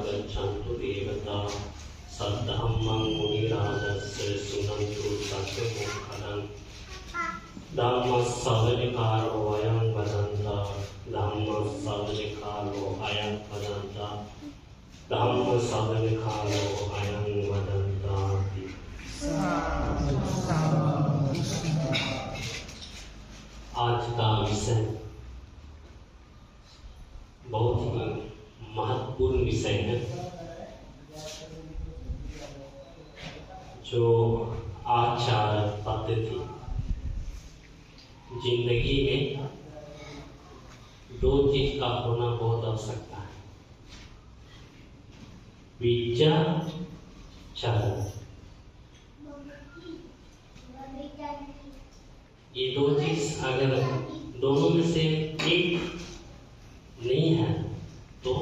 गच्छन्तु देवता सद्धम्मं मुनिराजस्य शृण्वन्तु सत्यमुखदं धम्मस्सवनिकारो अयं वदन्तः धम्मस्सवनिकारो अयं वदन्तः धम्मस्सवनिकारो अयं वदन्तः। आज का विषय बहुत ही महत्वपूर्ण विषय है जो आचार पद्धति। जिंदगी में दो चीज का होना बहुत आवश्यकता है, विचार। ये दो चीज अगर दोनों में से एक नहीं है तो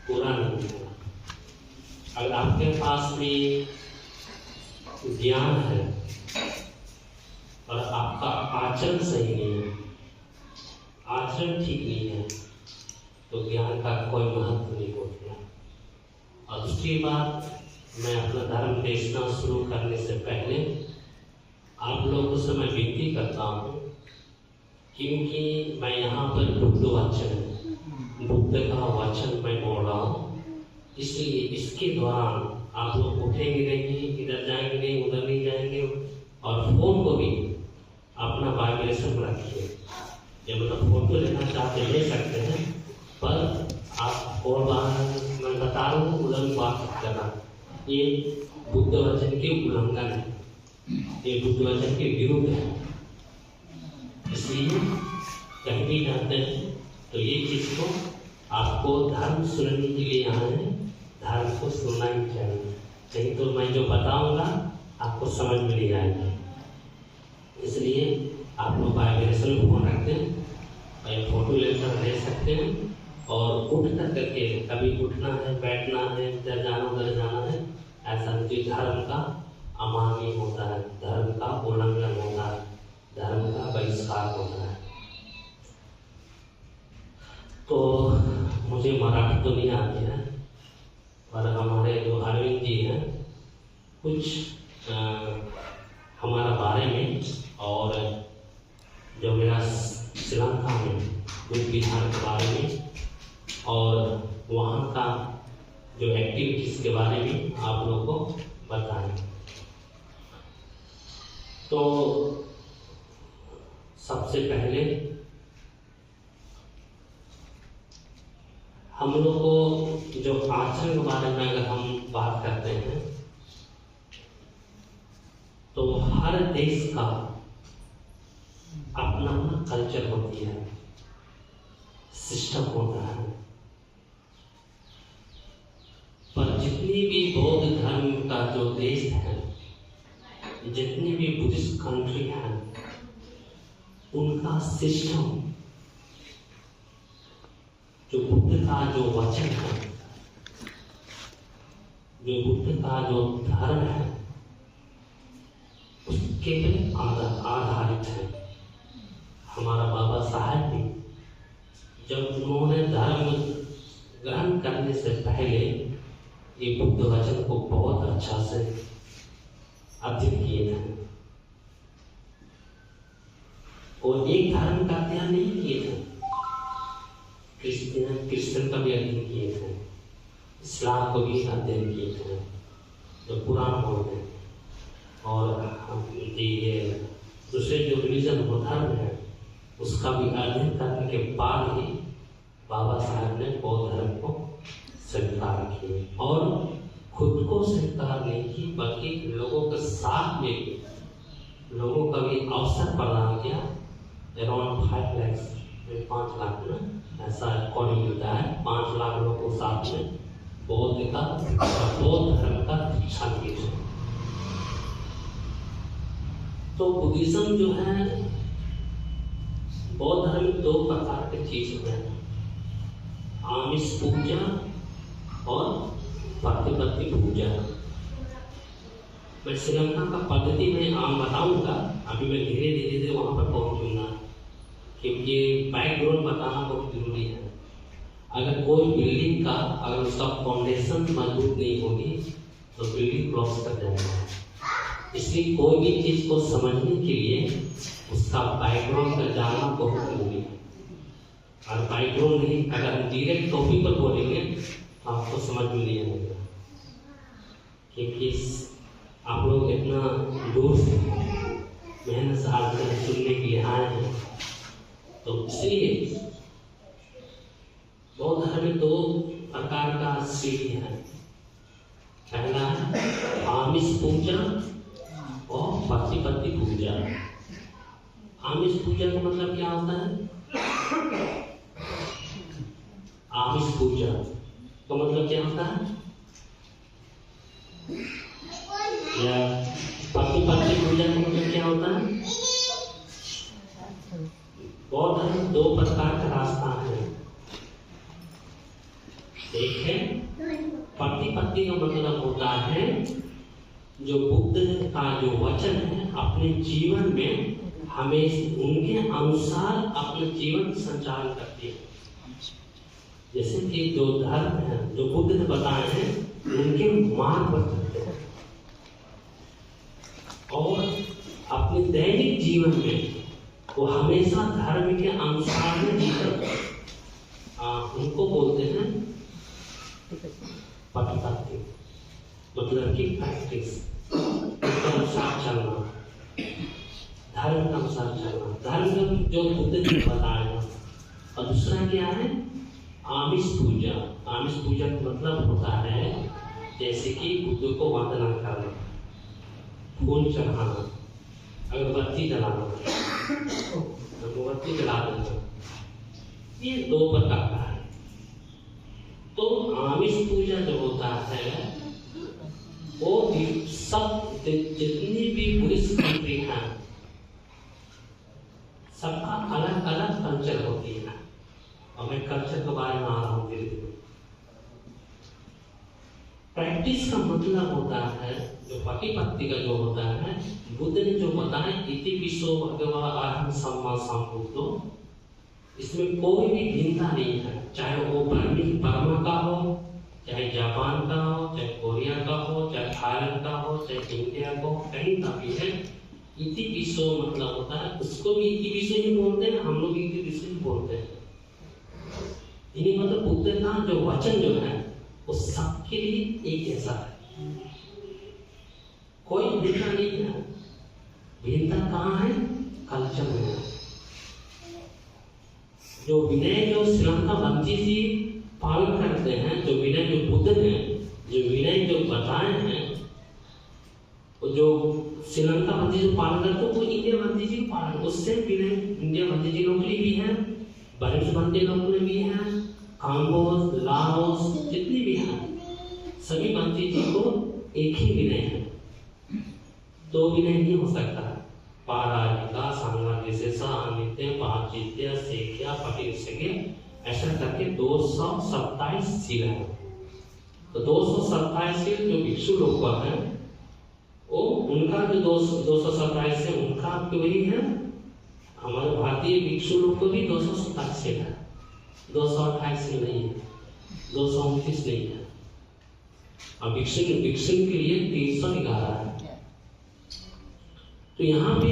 पूरा नहीं होगा। अगर आपके पास में ज्ञान है और आपका आचरण सही नहीं है, आचरण ठीक नहीं है, तो ज्ञान का कोई महत्व नहीं होता। और दूसरी बात, मैं अपना धर्म देशना शुरू करने से पहले आप लोगों से मैं विनती करता हूँ, क्योंकि मैं यहाँ पर बुद्ध का वचन मैं बोल रहा हूँ, इसलिए इसके दौरान आप लोग उठेंगे नहीं, इधर जाएंगे नहीं, उधर नहीं जाएंगे, और फोन को भी अपना वाइब्रेशन रखिए। जब मतलब फोटो लेना चाहते ले सकते हैं, पर आप और बाहर मैं बता रहा हूँ उधर बात करना, ये बुद्ध वचन के उल्लंघन है, ये बुद्ध वचन के विरुद्ध है। इसलिए कहीं भी जाते हैं तो ये चीज को आपको धर्म सुनने के लिए यहाँ है, धर्म को सुनना ही चाहिए, नहीं तो मैं जो बताऊंगा आपको समझ में नहीं आएगा। इसलिए आप लोग वाइब्रेशन फोन रखते हैं, फोटो लेकर ले सकते हैं, और उठ कर करके कभी उठना है, बैठना है, इधर जाना उधर जाना है, ऐसा नहीं। धर्म का अमान्य होता है, धर्म का उल्लंघन होता है, धर्म का बहिष्कार होता है। तो मुझे मराठी तो नहीं आती है, पर हमारे जो अरविंद जी हैं कुछ हमारा बारे में और जो मेरा श्रीलंका में कुछ बिहार के बारे में और वहाँ का जो एक्टिविटीज के बारे में आप लोगों को बताएं। तो सबसे पहले हम लोग को जो आचरण के बारे में अगर हम बात करते हैं तो हर देश का अपना अपना कल्चर होती है, सिस्टम होता है। पर जितनी भी बौद्ध धर्म का जो देश है, जितनी भी बुद्धिस्ट कंट्री है, उनका सिस्टम, जो बुद्ध का जो वचन है, जो बुद्ध का जो धर्म है, उसके पे आधारित है। हमारा बाबा साहब भी जब उन्होंने धर्म ग्रहण करने से पहले ये बुद्ध वचन को बहुत अच्छा से अध्ययन किए थे, और एक धर्म का अध्ययन नहीं किए थे, क्रिश्चियन का भी अध्ययन किए थे, इस्लाम को भी अध्ययन किए थे, जो कुरान बोलते हैं, और ये दूसरे जो रिलीजन वो धर्म है उसका भी अध्ययन करने के बाद ही बाबा साहब ने बौद्ध धर्म को स्वीकार किए, और खुद को स्वीकार नहीं की बल्कि लोगों के साथ में भी लोगों का भी अवसर प्रदान किया। अराउंड 5 लाख में ऐसा अकॉर्डिंग मिलता है, 5 लाख लोगों को साथ में बौद्ध धर्म का शिक्षा दी है। तो बुद्धिज्म जो है, बौद्ध धर्म में 2 प्रकार के चीज है, आमिष पूजा और प्रतिपत्ति पूजा। मैं श्रीलंका का पद्धति में आम बताऊंगा, अभी मैं धीरे धीरे वहां पर पहुंचूंगा, क्योंकि बैकग्राउंड बताना बहुत जरूरी है। अगर कोई बिल्डिंग का अगर उसका फाउंडेशन मजबूत नहीं होगी तो बिल्डिंग क्रॉस कर जाएगा। इसलिए कोई भी चीज को समझने के लिए उसका बैकग्राउंड का जानना बहुत जरूरी है। और बैकग्राउंड नहीं, अगर हम डायरेक्ट टॉपिक पर बोलेंगे तो आपको समझ में नहीं आएगा, क्योंकि आप लोग इतना दूर से मेहनत से आकर सुनने के लिए आए हैं। तो इसलिए बौद्ध धर्म में 2 प्रकार का सीढ़ी है। पहला है आमिष पूजा और प्रतिपत्ति पूजा। आमिष पूजा का मतलब क्या होता है? आमिष पूजा का मतलब क्या होता है? या प्रतिपत्ति पूजा का मतलब क्या होता है? बौद्ध धर्म 2 प्रकार का रास्ता है। एक है प्रतिपत्ति का मतलब होता है जो बुद्ध का जो वचन है अपने जीवन में हमें उनके अनुसार अपना जीवन संचालन करती है। जैसे कि जो धर्म है जो बुद्ध ने बताए हैं उनके मार्ग पर चलते हैं और अपने दैनिक जीवन में वो हमेशा धर्म के अनुसार में जीते, उनको बोलते हैं प्रतिपत्ति, मतलब कि प्रैक्टिस, उसके अनुसार चलना, धर्म के अनुसार चलना, धर्म जो बुद्ध ने बताया। और दूसरा क्या है? आमिष पूजा। आमिष पूजा का मतलब होता है जैसे कि बुद्ध को वंदना करना, फूल चढ़ाना, अगरबत्ती जलाना, अगरबत्ती जला देना, ये 2 प्रकार का है। तो आमिष पूजा जो होता है वो सब जितनी भी बुद्धिस्ट कंट्री हैं सबका अलग अलग कल्चर होती है। और मैं कल्चर के बारे में आ रहा हूँ धीरे धीरे। प्रैक्टिस का मतलब होता है जो प्रतिपत्ति का जो होता है, बुद्ध ने जो बताया इति पिसो भगवा अहम सम्मा संबुद्धो, इसमें कोई भी भिन्नता नहीं है, चाहे वो बर्मा का हो, चाहे जापान का हो, चाहे कोरिया का हो, चाहे थाईलैंड का हो, चाहे इंडिया का हो, कहीं का भी है। इति पिसो मतलब होता है, उसको भी इति पिसो ही बोलते हैं, हम लोग इति पिसो ही बोलते हैं। इन्हीं मतलब बुद्ध का जो वचन जो है वो सबके लिए एक जैसा है, कोई भिन्नता नहीं है। भिन्नता कहाँ है? कल्चर में। जो विनय जो श्रीलंका बंदी जी पालन करते हैं, जो विनय जो बुद्ध ने जो विनय जो बताए हैं, जो श्रीलंका बंदी जो पालन करते हैं वो इंडिया बंदी जी पालन, उससे विनय इंडिया बंदी जी लोग भी है, बर्म्स बंदी लोग में भी है, कांगोज, लाओस जितनी भी हैं सभी बंदी जी को एक ही विनय है। 2 विनय नहीं हो सकता। पाराजिका सांगा विशेषा अनित्य पाचित्य सेख्या पटिल सेखे, ऐसा करके 227 सील है। तो 227 सील जो भिक्षु लोग का है वो उनका जो 227 है उनका वही है। हमारे भारतीय भिक्षु लोग को भी 227 सील है, 228 सील नहीं है, 229 नहीं है। और भिक्षु के लिए 311 है। तो यहाँ पे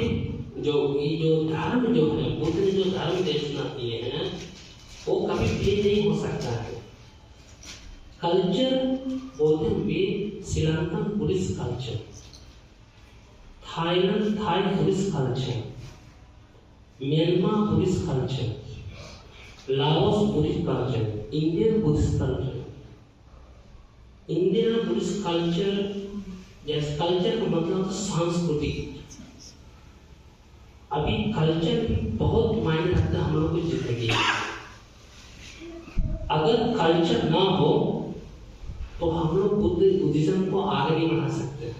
जो ये धर्म जो है बुद्ध ने जो धर्म देशना किए हैं वो कभी भेद नहीं हो सकता है। कल्चर बोलते हुए Sri Lankan Buddhist culture, Thailand Thai Buddhist culture, Myanmar Buddhist culture, Laos Buddhist culture, Indian Buddhist culture. Indian Buddhist culture जैसे कल्चर का मतलब सांस्कृतिक। अभी कल्चर भी बहुत मायने रखता है हम लोग की जिंदगी। अगर कल्चर ना हो तो हम लोग बुद्धिज्म को आगे नहीं बढ़ा सकते।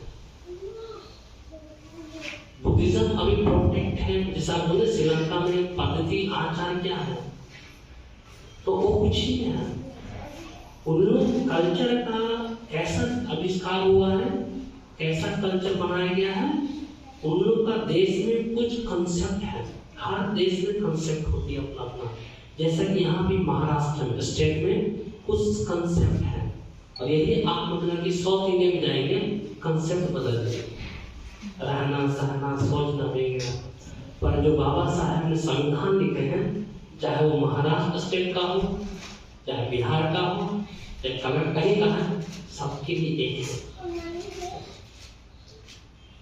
बुद्धिज्म अभी प्रोटेक्ट है, जैसा बोले श्रीलंका में पद्धति आचार क्या है तो वो कुछ ही है। उन लोग कल्चर का कैसा आविष्कार हुआ है, कैसा कल्चर बनाया गया है, उन लोग का देश में कुछ कंसेप्ट है। हर देश में कंसेप्ट होती है अपना अपना, जैसा कि यहाँ भी महाराष्ट्र में स्टेट में कुछ कंसेप्ट है, और यही आप मतलब कि साउथ इंडिया में जाएंगे कंसेप्ट बदल जाएंगे, रहना सहना सोचना वगैरह। पर जो बाबा साहब ने संविधान लिखे हैं, चाहे वो महाराष्ट्र स्टेट का हो, चाहे बिहार का हो, चाहे कहीं का है, सबके लिए एक है।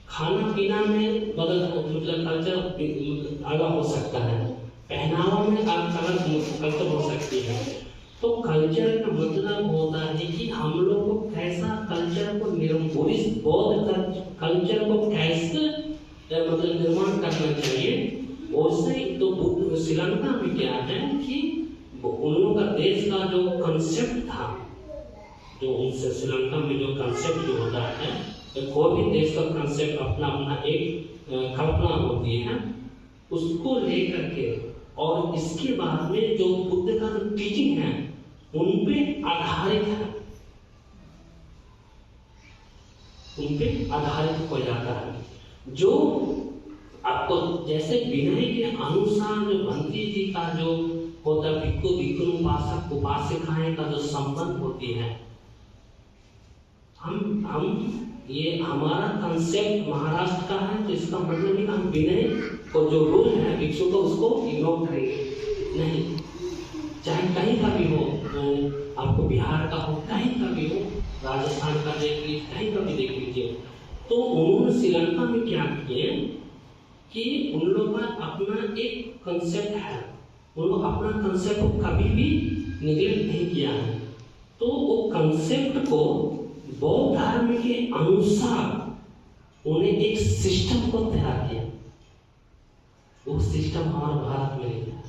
खाना पीना में बदल मतलब कल्चर अलग हो सकता है, पहनावा में अलग कल्चर हो सकती है। तो कल्चर का मतलब होता है कि हम लोग को कैसा कल्चर को निर्मूलित बौद्ध कल्चर को कैसे मतलब निर्माण करना चाहिए। वैसे तो बुद्ध श्रीलंका में क्या है कि उन लोगों का देश का जो कंसेप्ट था, जो उनसे श्रीलंका में जो कंसेप्ट जो होता है, तो कोई भी देश का कंसेप्ट अपना अपना एक कल्पना होती है, उसको लेकर के और इसके बाद में जो बुद्ध का जो टीचिंग है उन पे आधारित है, उन पे आधारित हो जाता है। जो आपको जैसे विनय के अनुसार जो भंती जी का जो होता है, भिक्खु भिक्खुनी उपासक उपासिकाएं का जो संबंध होती है, हम ये हमारा कंसेप्ट महाराष्ट्र का है, तो इसका मतलब है हम विनय को जो रूल है भिक्षु को उसको इग्नोर करेंगे नहीं। चाहे कहीं का भी हो, आपको बिहार का हो, कहीं का भी हो, राजस्थान का देख लीजिए, कहीं का भी देख लीजिए। तो उन्होंने श्रीलंका में क्या किए कि उन लोगों का अपना एक कंसेप्ट है, उन लोग अपना कंसेप्ट को कभी भी निगलेक्ट नहीं किया है। तो वो कंसेप्ट को बौद्ध धर्म के अनुसार उन्हें एक सिस्टम को तैयार किया। वो सिस्टम हमारे भारत में नहीं है।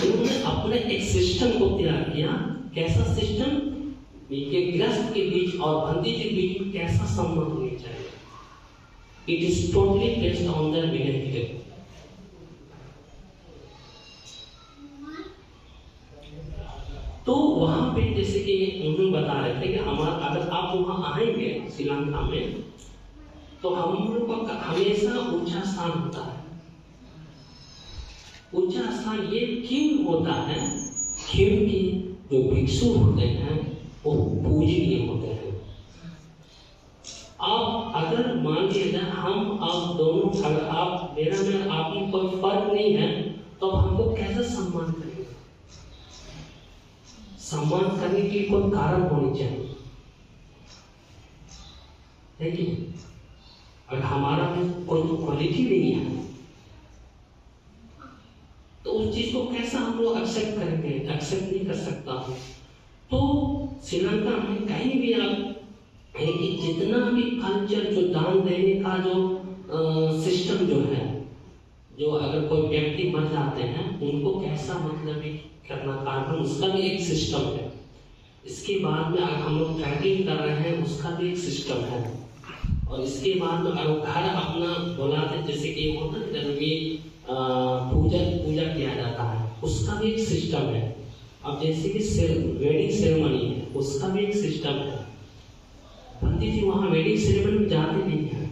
उन्होंने अपने एक सिस्टम को तैयार किया। कैसा सिस्टम? गृहस्थ के बीच और भंती के बीच में कैसा संबंध होना चाहिए। It is totally based on the behaviour. तो वहां पे जैसे कि उन्होंने बता रहे थे कि हमारा अगर आप वहां आएंगे श्रीलंका में, तो हम लोग का हमेशा ऊंचा स्थान होता है। ऊंचा स्थान ये क्यों होता है? क्योंकि जो भिक्षु होते हैं वो पूजनीय होते हैं। आप अगर मान लीजिए हम आप दोनों, अगर आप मेरा में आप में कोई फर्क नहीं है, तो हमको कैसे सम्मान करेंगे? सम्मान करने के लिए कोई कारण होनी चाहिए, है कि अगर हमारा में कोई क्वालिटी नहीं है तो उस चीज को कैसा हम लोग एक्सेप्ट करेंगे? एक्सेप्ट नहीं कर सकता हूँ। तो श्रीलंका में कहीं भी आप है कि जितना भी कल्चर जो दान देने का जो सिस्टम जो है, जो अगर कोई व्यक्ति मर जाते हैं उनको कैसा मतलब करना कार्यक्रम, उसका भी एक सिस्टम है। इसके बाद में अगर हम लोग ट्रैकिंग कर रहे हैं उसका भी एक सिस्टम है। और इसके बाद में अगर घर अपना बुलाते, जैसे कि होता है जब भी पूजा किया जाता है, उसका भी एक सिस्टम है। अब जैसे कि वेडिंग सेरेमनी है, उसका भी एक सिस्टम है। पंडित जी वहाँ वेडिंग सेरेमनी में जाते नहीं है,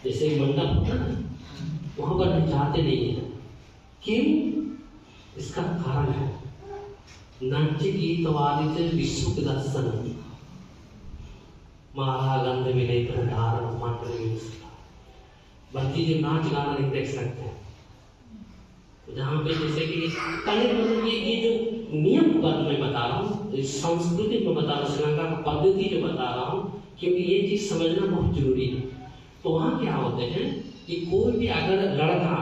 जैसे मंडप होता है वहां पर जाते नहीं है। क्यों? इसका कारण है नाट्य गीत वादित विश्व दर्शन महागंध विनय प्रधारण मंत्र। बंदी जो नाच गाना नहीं देख सकते हैं, जहाँ पे जैसे कि पहले मतलब ये जो नियम बात मैं बता रहा हूँ, संस्कृति में बता रहा हूँ, श्रीलंका का पद्धति जो बता रहा हूँ, क्योंकि ये चीज समझना बहुत जरूरी है। तो वहाँ क्या होते हैं कि कोई भी अगर लड़का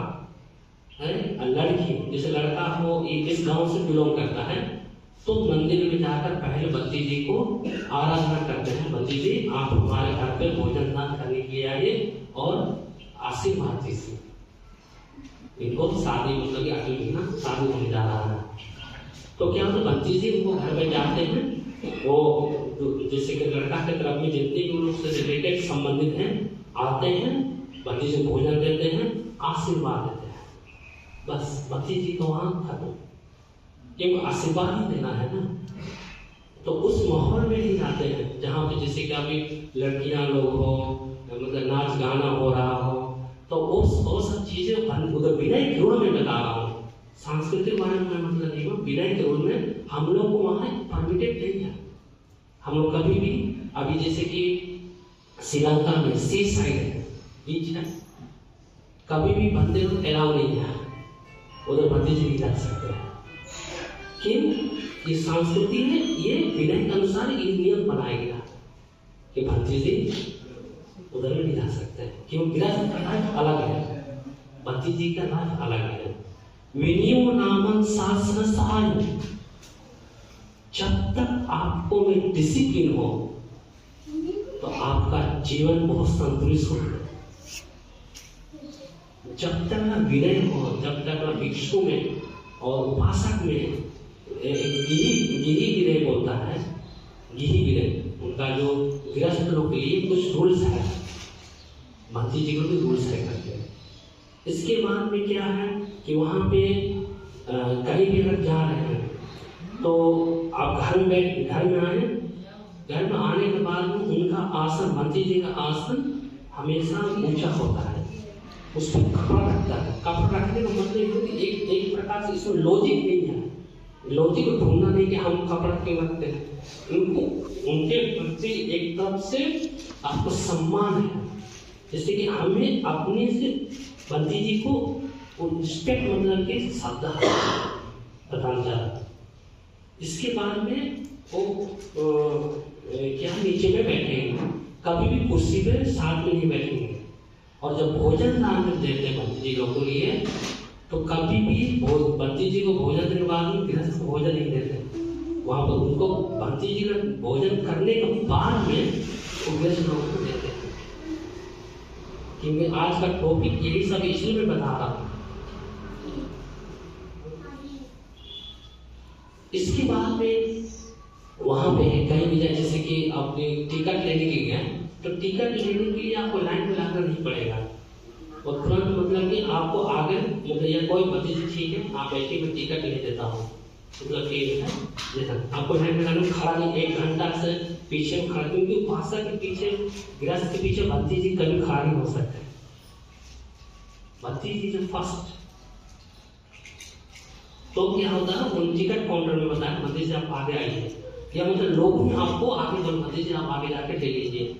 है, लड़की, जैसे लड़का हो इस गांव से बिलोंग करता है, तो मंदिर में जाकर पहले बत्ती जी को आराधना करते हैं। बत्ती जी आप हमारे घर पे भोजन दान करने के लिए आइए और आशीर्वाद दीजिए। इनको शादी मतलब कि अगले महीना शादी होने जा रहा है। तो क्या होता है, बत्ती जी उनको घर में जाते हैं, वो जैसे कि लड़का के तरफ में जितने भी लोग से रिलेटेड संबंधित हैं आते हैं, बत्ती जी भोजन देते हैं, आशीर्वाद देते हैं। बस बत्ती जी को वहां खत्म, क्योंकि आशीर्वाद ही देना है ना। तो उस माहौल में ही जाते हैं जहाँ पे जैसे कि अभी लड़कियां लोग हो, मतलब नाच गाना हो रहा हो, तो वो सब चीजें उधर विनय के रूल में बता रहा हूँ, सांस्कृतिक बारे में मतलब नहीं हूँ, विनय के रूल में हम लोग को वहाँ परमिटेड नहीं है। हम लोग कभी भी, अभी जैसे कि श्रीलंका में सी साइड है, बीच है, कभी भी बंदे को अलाउ नहीं है, उधर बंदी जी नहीं जा सकते हैं। क्यों? ये संस्कृति है, ये विनय के अनुसार ये नियम बनाया गया कि बंदी जी उधर में नहीं जा सकते हैं। क्यों? गृहस्थ का लाइफ अलग है, बंदी जी का लाइफ अलग है। विनियो नामन शासन सहाय, जब तक आपको में डिसिप्लिन हो तो आपका जीवन बहुत संतुलित होगा। जब तक ना विनय हो, जब तक ना भिक्षु में और उपासक में गिरी विनय बोलता है, गिरी विनय, उनका जो गृहस्थ लोग के लिए कुछ रूल्स है, भक्ति जी को भी रूल्स है करते हैं। इसके बाद में क्या है कि वहाँ पे कहीं भी अगर जा रहे हैं तो आप घर में आए, घर में आने के बाद में उनका आसन, भक्ति जी का आसन हमेशा ऊंचा होता है, उस पर कपड़ा रखता है। कपड़ा रखने का मतलब ये कि एक प्रकार से इसमें लॉजिक नहीं है, लॉजिक को ढूंढना नहीं कि हम कपड़ा क्यों रखते हैं। उनके प्रति एक तरफ से आपको सम्मान है, जैसे कि हमें अपने से बंदी जी को रिस्पेक्ट मतलब के श्रद्धा प्रदान कर। इसके बाद में वो क्या नीचे में बैठेंगे, कभी भी कुर्सी पे साथ में नहीं बैठेंगे। और जब भोजन दान देते हैं बंदी जी लोगों के लिए, तो कभी भी बंदी जी को भोजन देने के बाद में गृहस्थ को भोजन नहीं देते। वहाँ पर उनको बंदी जी का भोजन करने के बाद में वो गृहस्थ लोगों को देते हैं। क्योंकि आज का टॉपिक यही सब इसलिए मैं बता रहा हूँ। इसके बाद में वहाँ पे कहीं भी जाए, जैसे कि आपने टिकट लेने के लिए, तो टिकट लेने के लिए आपको लाइन में लगना नहीं पड़ेगा, और तुरंत मतलब कि आपको आगे मतलब या कोई बंदी जी ठीक है आप बैठे में टिकट ले देता हूँ, मतलब कि आपको लाइन में लगना खड़ा नहीं, 1 घंटा से पीछे में खड़ा, क्योंकि उपासक के पीछे, गृहस्थ के पीछे बंदी जी कभी खड़ा नहीं हो सकते। बंदी जी जो फर्स्ट, तो क्या होता है उन टिकट काउंटर में बताया बंदी जी आप आगे आइए, या मतलब लोग आपको आगे बोल बंदी जी आप आगे जाके ले लीजिए।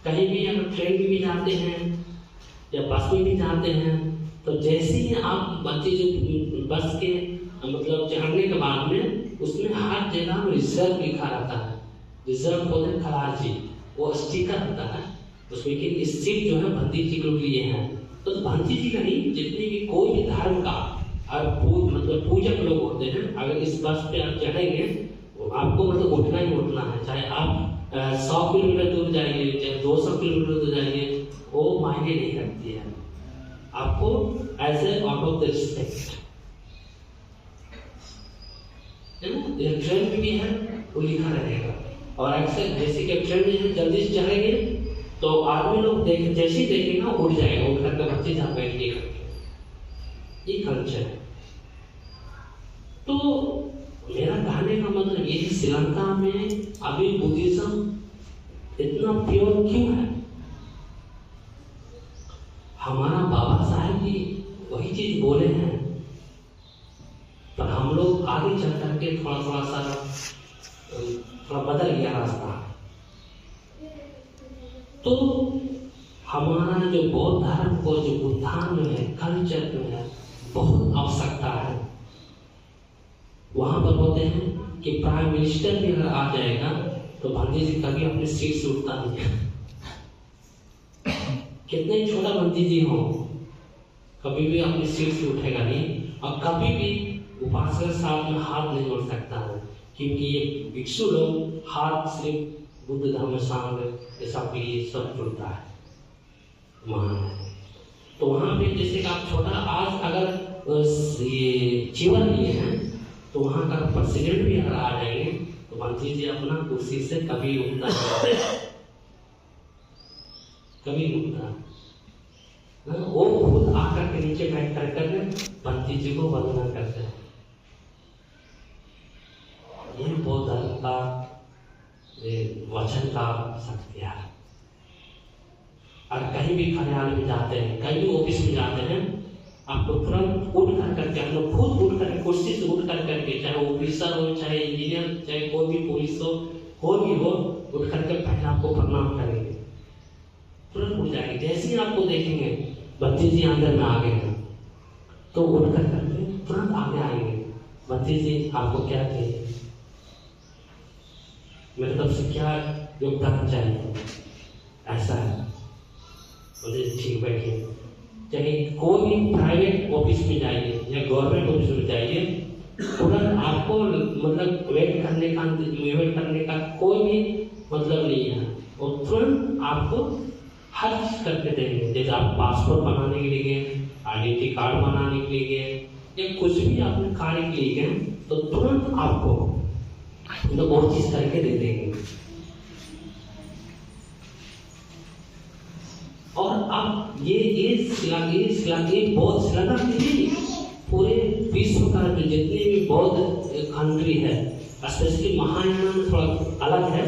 कहीं भी अगर ट्रेन में भी जाते हैं या बस में भी जाते हैं, तो जैसे ही आप बंदी जी बस के मतलब चढ़ने के बाद में उसमें हर जगह रिजर्व लिखा रहता है, रिजर्व बोलते हैं खलासी, वो स्टिकर होता है उसमें कि इस सीट जो है बंदी जी के लिए है। तो बंदी जी का नहीं, जितने भी कोई भी धर्म का और मतलब पूजक लोग होते हैं, अगर इस बस पे आप चढ़ेंगे आपको मतलब उठना ही उठना है, चाहे आप 100 किलोमीटर दूर जाइए, चाहे 200 किलोमीटर दूर जाइए, वो मायने नहीं रखती है। आपको as a out of the respect, train में भी है वो लिखा रहेगा। और अक्सर जैसे कि ट्रेन में जल्दी से चलेंगे तो आदमी लोग जैसे ही देखेगा उठ जाएगा, उठ करके बच्चे जहाँ बैठ के, ये कल्चर है। तो मेरा कहने का मतलब ये, श्रीलंका में अभी बुद्धिज्म इतना प्योर क्यों है? हमारा बाबा साहब भी वही चीज बोले हैं, पर हम लोग आगे चल करके थोड़ा सा बदल गया रास्ता। तो हमारा जो बौद्ध धर्म को जो उत्थान में है, कल्चर में है, बहुत आवश्यकता है। वहां पर बोलते हैं कि प्राइम मिनिस्टर भी अगर आ जाएगा तो बंदी जी कभी अपने सीट से उठता नहीं है। कितने ही छोटा बंदी जी हो, कभी भी अपनी सीट से उठेगा नहीं, और कभी भी उपासक साथ में हाथ नहीं जोड़ सकता है, क्योंकि ये भिक्षु लोग हाथ सिर्फ बुद्ध धर्म सांग ऐसा भी सब जुड़ता है वहाँ। तो वहाँ पे जैसे कि आप छोटा आज अगर ये जीवन लिए हैं, तो वहाँ का प्रेसिडेंट भी अगर आ जाएंगे तो बंदी जी अपना कुर्सी से कभी उठता है, कभी उठता है, वो खुद आकर के नीचे बैठ कर बंदी जी को वंदना करते हैं। ये बौद्ध धर्म का वचन का शक्ति है। और कहीं भी कार्यालय में जाते हैं, कहीं भी ऑफिस में जाते हैं, आपको तुरंत उठ कर करके, हम लोग खुद उठ कर कुर्सी से उठ कर करके, चाहे वो ऑफिसर हो, चाहे इंजीनियर, चाहे कोई भी पुलिस हो, कोई भी हो, उठ करके पहले आपको प्रणाम करेंगे, तुरंत उठ जाएंगे। जैसे ही आपको देखेंगे बच्चे जी अंदर में आ गए हैं, तो उठ कर करके तुरंत आगे आएंगे, बच्चे जी आपको क्या चाहिए, मेरे तरफ से क्या योगदान चाहिए, ऐसा है। मुझे ठीक बैठिए। चाहे कोई भी प्राइवेट ऑफिस में जाइए या गवर्नमेंट ऑफिस में जाइए, तुरंत आपको मतलब वेट करने का कोई भी मतलब नहीं है, और तुरंत आपको हर चीज करके देंगे। जैसे आप पासपोर्ट बनाने के लिए गए, आइडेंटिटी कार्ड बनाने के लिए गए, या कुछ भी अपने कार्य के लिए गए, तो तुरंत आपको तो बहुत चीज करके दे देंगे। और अब ये बौद्ध श्रीलंका की पूरे विश्व का जो जितने भी बौद्ध कंट्री है, स्पेशली महायान में थोड़ा अलग है,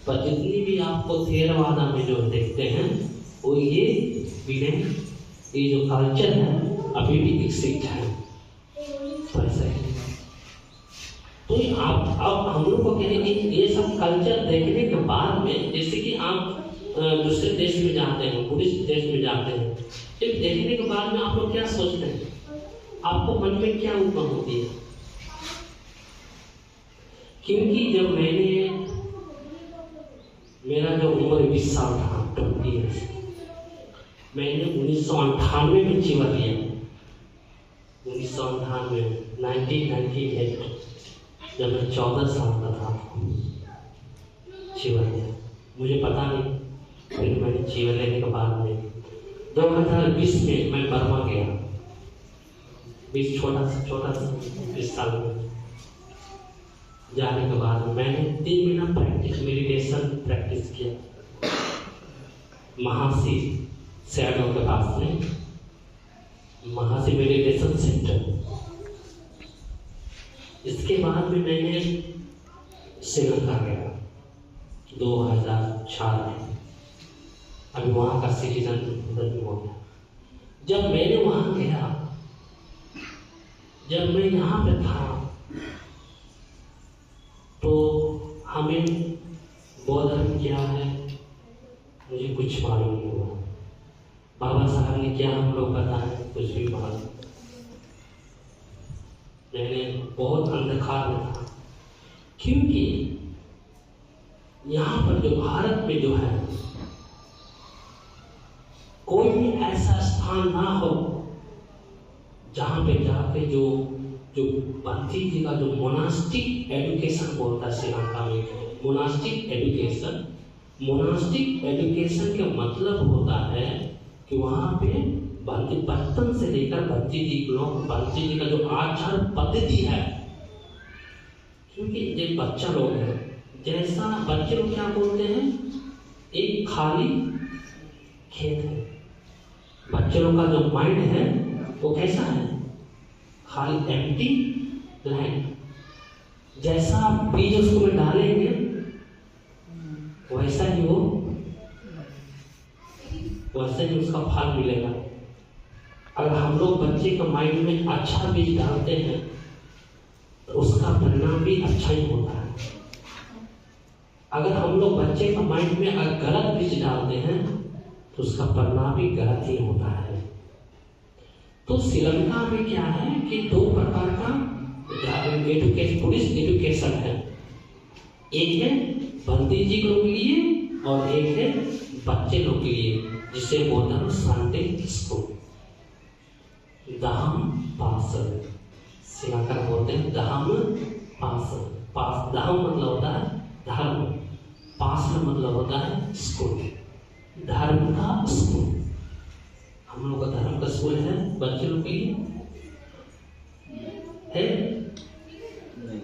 पर जितनी भी आपको थेरवादा में जो देखते हैं वो ये जो कल्चर है अभी भी विकसित है। तो ऐसा है। तो अब हम लोग को कहेंगे ये सब कल्चर देखने के बाद में, जैसे कि आप दूसरे देश में जाते हैं, बुद्धिस्ट देश में जाते हैं, जब देखने के बाद में आप लोग क्या सोचते हैं, आपको मन में क्या उत्पन्न होती है? क्योंकि जब मेरा जो उम्र 20 साल था, 20 ईयर्स, मैंने 1998 में जीवन लिया। 1998 जब मैं 14 साल का था जीवन लिया। मुझे पता नहीं, फिर मैंने जीवन लेने के बाद में 2020 में मैं बर्मा गया। 20 छोटा सा 20 साल में जाने के बाद मैंने 3 महीना मेडिटेशन प्रैक्टिस किया महासी शैडो के पास में, महासी मेडिटेशन सेंटर। इसके बाद में मैंने श्रीलंका गया 2004 में। अभी वहाँ का सिटीजन बदल हो गया। जब मैंने वहाँ गया, जब मैं यहाँ पे था, तो हमें बौद्ध धर्म क्या है मुझे कुछ मालूम नहीं हुआ। बाबा साहब ने क्या हम लोग बताया, कुछ भी मालूम। मैंने बहुत अंधकार में था, क्योंकि यहाँ पर जो भारत में जो है, कोई भी ऐसा स्थान ना हो जहाँ पे जाके जो पंथी जी का जो मोनास्टिक एजुकेशन बोलता है श्रीलंका में, मोनास्टिक एजुकेशन का मतलब होता है कि वहाँ पे बचपन से लेकर बच्चे जी का जो आचार पद्धति है, क्योंकि जो बच्चा लोग है, जैसा बच्चे लोग क्या बोलते हैं, एक खाली खेत है। बच्चे लोग का जो माइंड है वो कैसा है, खाली एम्प्टी लैंड। जैसा आप बीज उसको में डालेंगे वैसा ही उसका फल मिलेगा। अगर हम लोग बच्चे के माइंड में अच्छा बीज डालते हैं तो उसका परिणाम भी अच्छा ही होता है। अगर हम लोग बच्चे के माइंड में अगर गलत बीज डालते हैं तो उसका परिणाम भी गलत ही होता है। तो श्रीलंका में क्या है कि 2 प्रकार का बुद्धिस्ट एजुकेशन है। एक है बंदी जी लोग के लिए और एक है बच्चे लोग के लिए, जिसे बोलते हैं संडे स्कूल, दहम पासल। श्रीलंका में बोलते हैं दहम पासल। दहम मतलब होता है धर्म, पासल मतलब होता है स्कूल, धर्म का स्कूल। हम लोग का धर्म का स्कूल है बच्चे लोग के लिए है नहीं।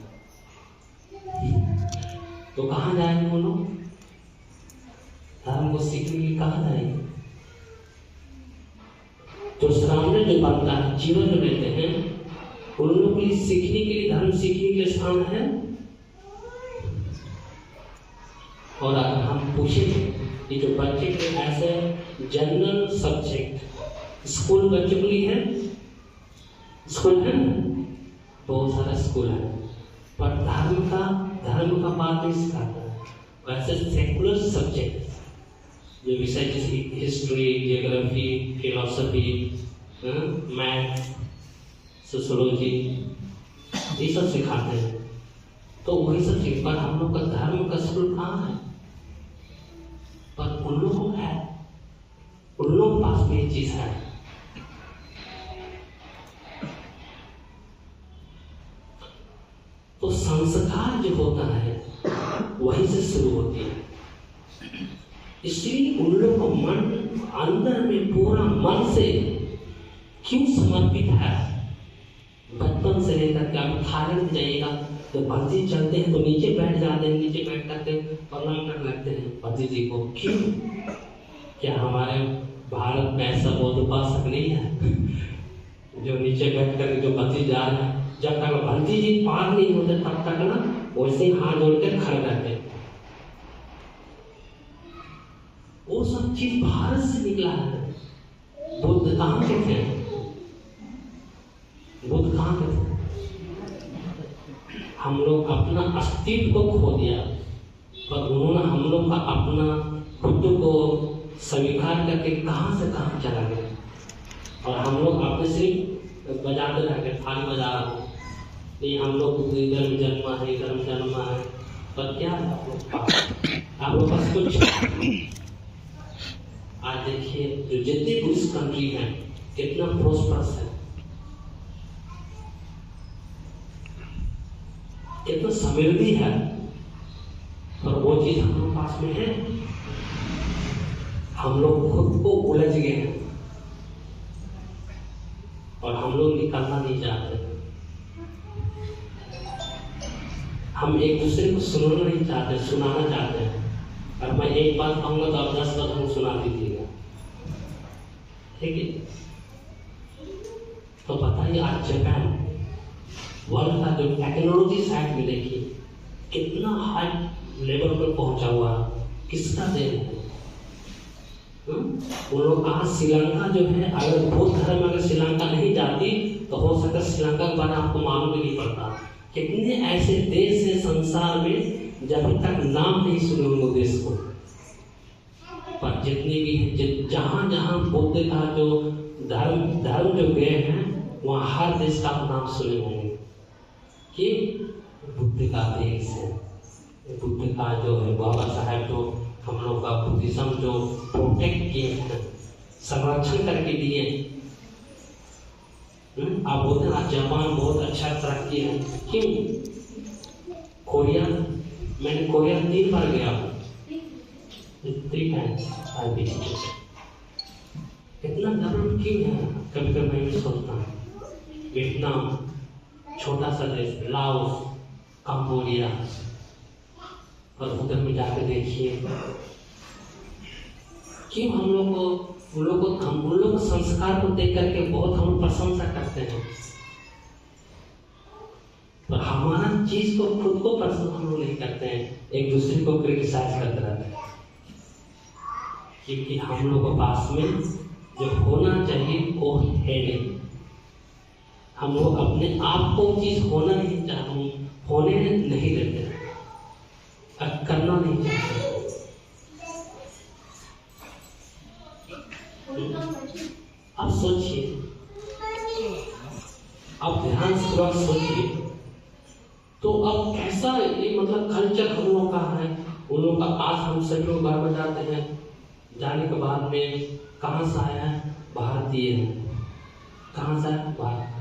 तो कहाँ जाएंगे वो लोग? धर्म को सीखने के लिए कहाँ जाएंगे? तो सामने जो बनता है, जीवन जो लेते हैं, उन लोगों के लिए सीखने के लिए, धर्म सीखने के लिए स्थान है। और अगर हम पूछें कि जो बच्चे के ऐसे जनरल सब्जेक्ट स्कूल बच्चों के लिए है, स्कूल है ना, बहुत सारा स्कूल है, पर धर्म का बात नहीं सिखाता है। वैसे सेकुलर सब्जेक्ट जो विषय जैसे history, geography, philosophy, math, sociology, ये सब सिखाते हैं, तो वही सब चीज। पर हम लोग का धर्म का स्कूल कहाँ है? पर उन लोगों को है, उन लोगों के पास भी ये चीज है। तो संस्कार जो होता है वहीं से शुरू होती है। इसलिए उन लोग को मन अंदर में पूरा मन से क्यों समर्पित है। बचपन से लेकर के आप थाईलैंड जाइएगा तो भर्ती चलते हैं तो नीचे बैठ जाते हैं, नीचे बैठ करके प्रणाम करने लगते हैं भर्ती जी को। क्यों? क्या हमारे भारत में ऐसा बौद्ध उपासक नहीं है जो नीचे बैठ कर जो भर्ती जा रहे हैं, जब तक भर्ती जी पार नहीं होते तब तक ना वैसे ही हाथ जोड़कर खड़े रहते हैं। वो सब चीज भारत से निकला है। बुद्ध कहाँ के थे? बुद्ध कहाँ के थे? हम लोग अपना अस्तित्व को खो दिया, पर उन्होंने हम लोग का अपना बुद्ध को स्वीकार करके कहाँ से कहाँ चला गया। और हम लोग अपने सिर्फ बजाते रह गए, थाली बजा रहा हूँ, नहीं हम लोग इधर में जन्मा है, इधर में जन्मा है, पर क्या है आप लोग पास कुछ? आज देखिए जो जितनी बुद्धिस्ट कंट्री है कितना प्रोस्परस है, कितना समृद्धि है, पर वो चीज हम लोग पास में है। हम लोग खुद को उलझ गए हैं और हम लोग निकलना नहीं चाहते। हम एक दूसरे को सुनना नहीं चाहते, सुनाना चाहते हैं। और मैं एक बात कहूंगा तो आप 10 बात हम सुना दीजिएगा, ठीक है? तो बताइए आज जापान वर्ल्ड का जो टेक्नोलॉजी साइड में देखिए कितना हाई लेवल पर पहुंचा हुआ, किसका देन है? वो लोग आज श्रीलंका जो है, अगर बौद्ध धर्म अगर श्रीलंका नहीं जाती तो हो सकता श्रीलंका के बारे में आपको मालूम भी नहीं पड़ता। कितने ऐसे देश हैं संसार में जब तक नाम नहीं सुने उन देश को, पर जितने भी हैं, जहां जहां बुद्ध का जो धर्म जो गए हैं वहां हर देश का नाम सुने होंगे कि बुद्ध का देश है। बुद्ध का जो है बाबा साहब जो हम लोग का बुद्धिज्म जो प्रोटेक्ट किए हैं, संरक्षण करके दिए। आप बोलते हैं आज जापान बहुत अच्छा तरक्की है, क्यों? कोरिया, मैंने कोरिया 3 बार गया हूँ, 3 टाइम्स आई विजिटेड। इतना डेवलप क्यों है? कभी कभी मैं भी सोचता हूँ। वियतनाम छोटा सा देश, लाओस, कंबोडिया, और उधर में जाकर देखिए क्यों हम लोग को उन लोग को संस्कार को देख करके बहुत हम प्रशंसा करते हैं, पर हमारा चीज को खुद को प्रशंसा हम लोग नहीं करते हैं, एक दूसरे को क्रिटिसाइज करते रहते हैं। क्योंकि हम लोग के पास में जो होना चाहिए वो है नहीं। हम लोग अपने आप को चीज होना नहीं चाहते, होने नहीं देते, करना नहीं चाहते। अब सोचिए, अब ध्यान से थोड़ा सोचिए, तो अब कैसा ये मतलब कल्चर हम लोग का है, उन लोग का। आज हम सभी लोग बाहर में जाते हैं, जाने के बाद में कहाँ से आया है? भारतीय है। कहाँ से आया? भारत।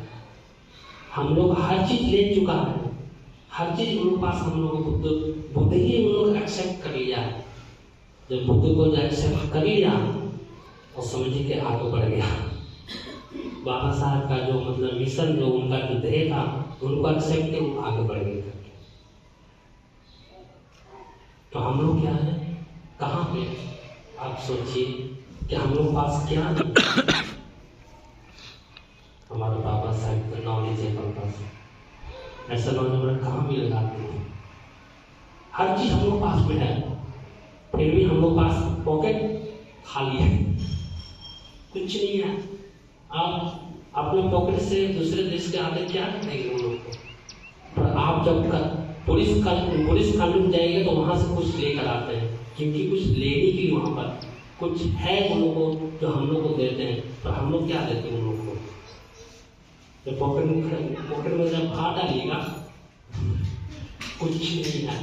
हम लोग हर चीज ले चुका है, हर चीज उनके पास हम लोग बुद्ध ही उन लोग एक्सेप्ट कर लिया है। जब बुद्ध को एक्सेप्ट कर लिया और समझिए कि आगे बढ़ गया। बाबा साहब का जो मतलब मिशन, जो उनका जो ध्येय था, उनको एक्सेप्ट के आगे बढ़ गए। तो हम लोग क्या है, कहाँ पे? आप सोचिए कि हम लोग पास क्या है? हमारे बाबा साहब का नॉलेज है पास, ऐसा नॉलेज कहाँ मिलेगा? हर चीज हम लोग पास में है, फिर भी हम लोग पास पॉकेट खाली है, कुछ नहीं है। अपने पॉकेट से दूसरे देश के आते क्या करेंगे उन लोग को? पर आप जब पुलिस कानून जाएंगे तो वहां से कुछ लेकर आते हैं, क्योंकि कुछ लेने की वहां पर कुछ है उन लोगों को जो हम लोग को देते हैं। पर हम लोग क्या देते हैं उन लोगों को? तो पॉकेट में जब हाथ डालिएगा कुछ नहीं है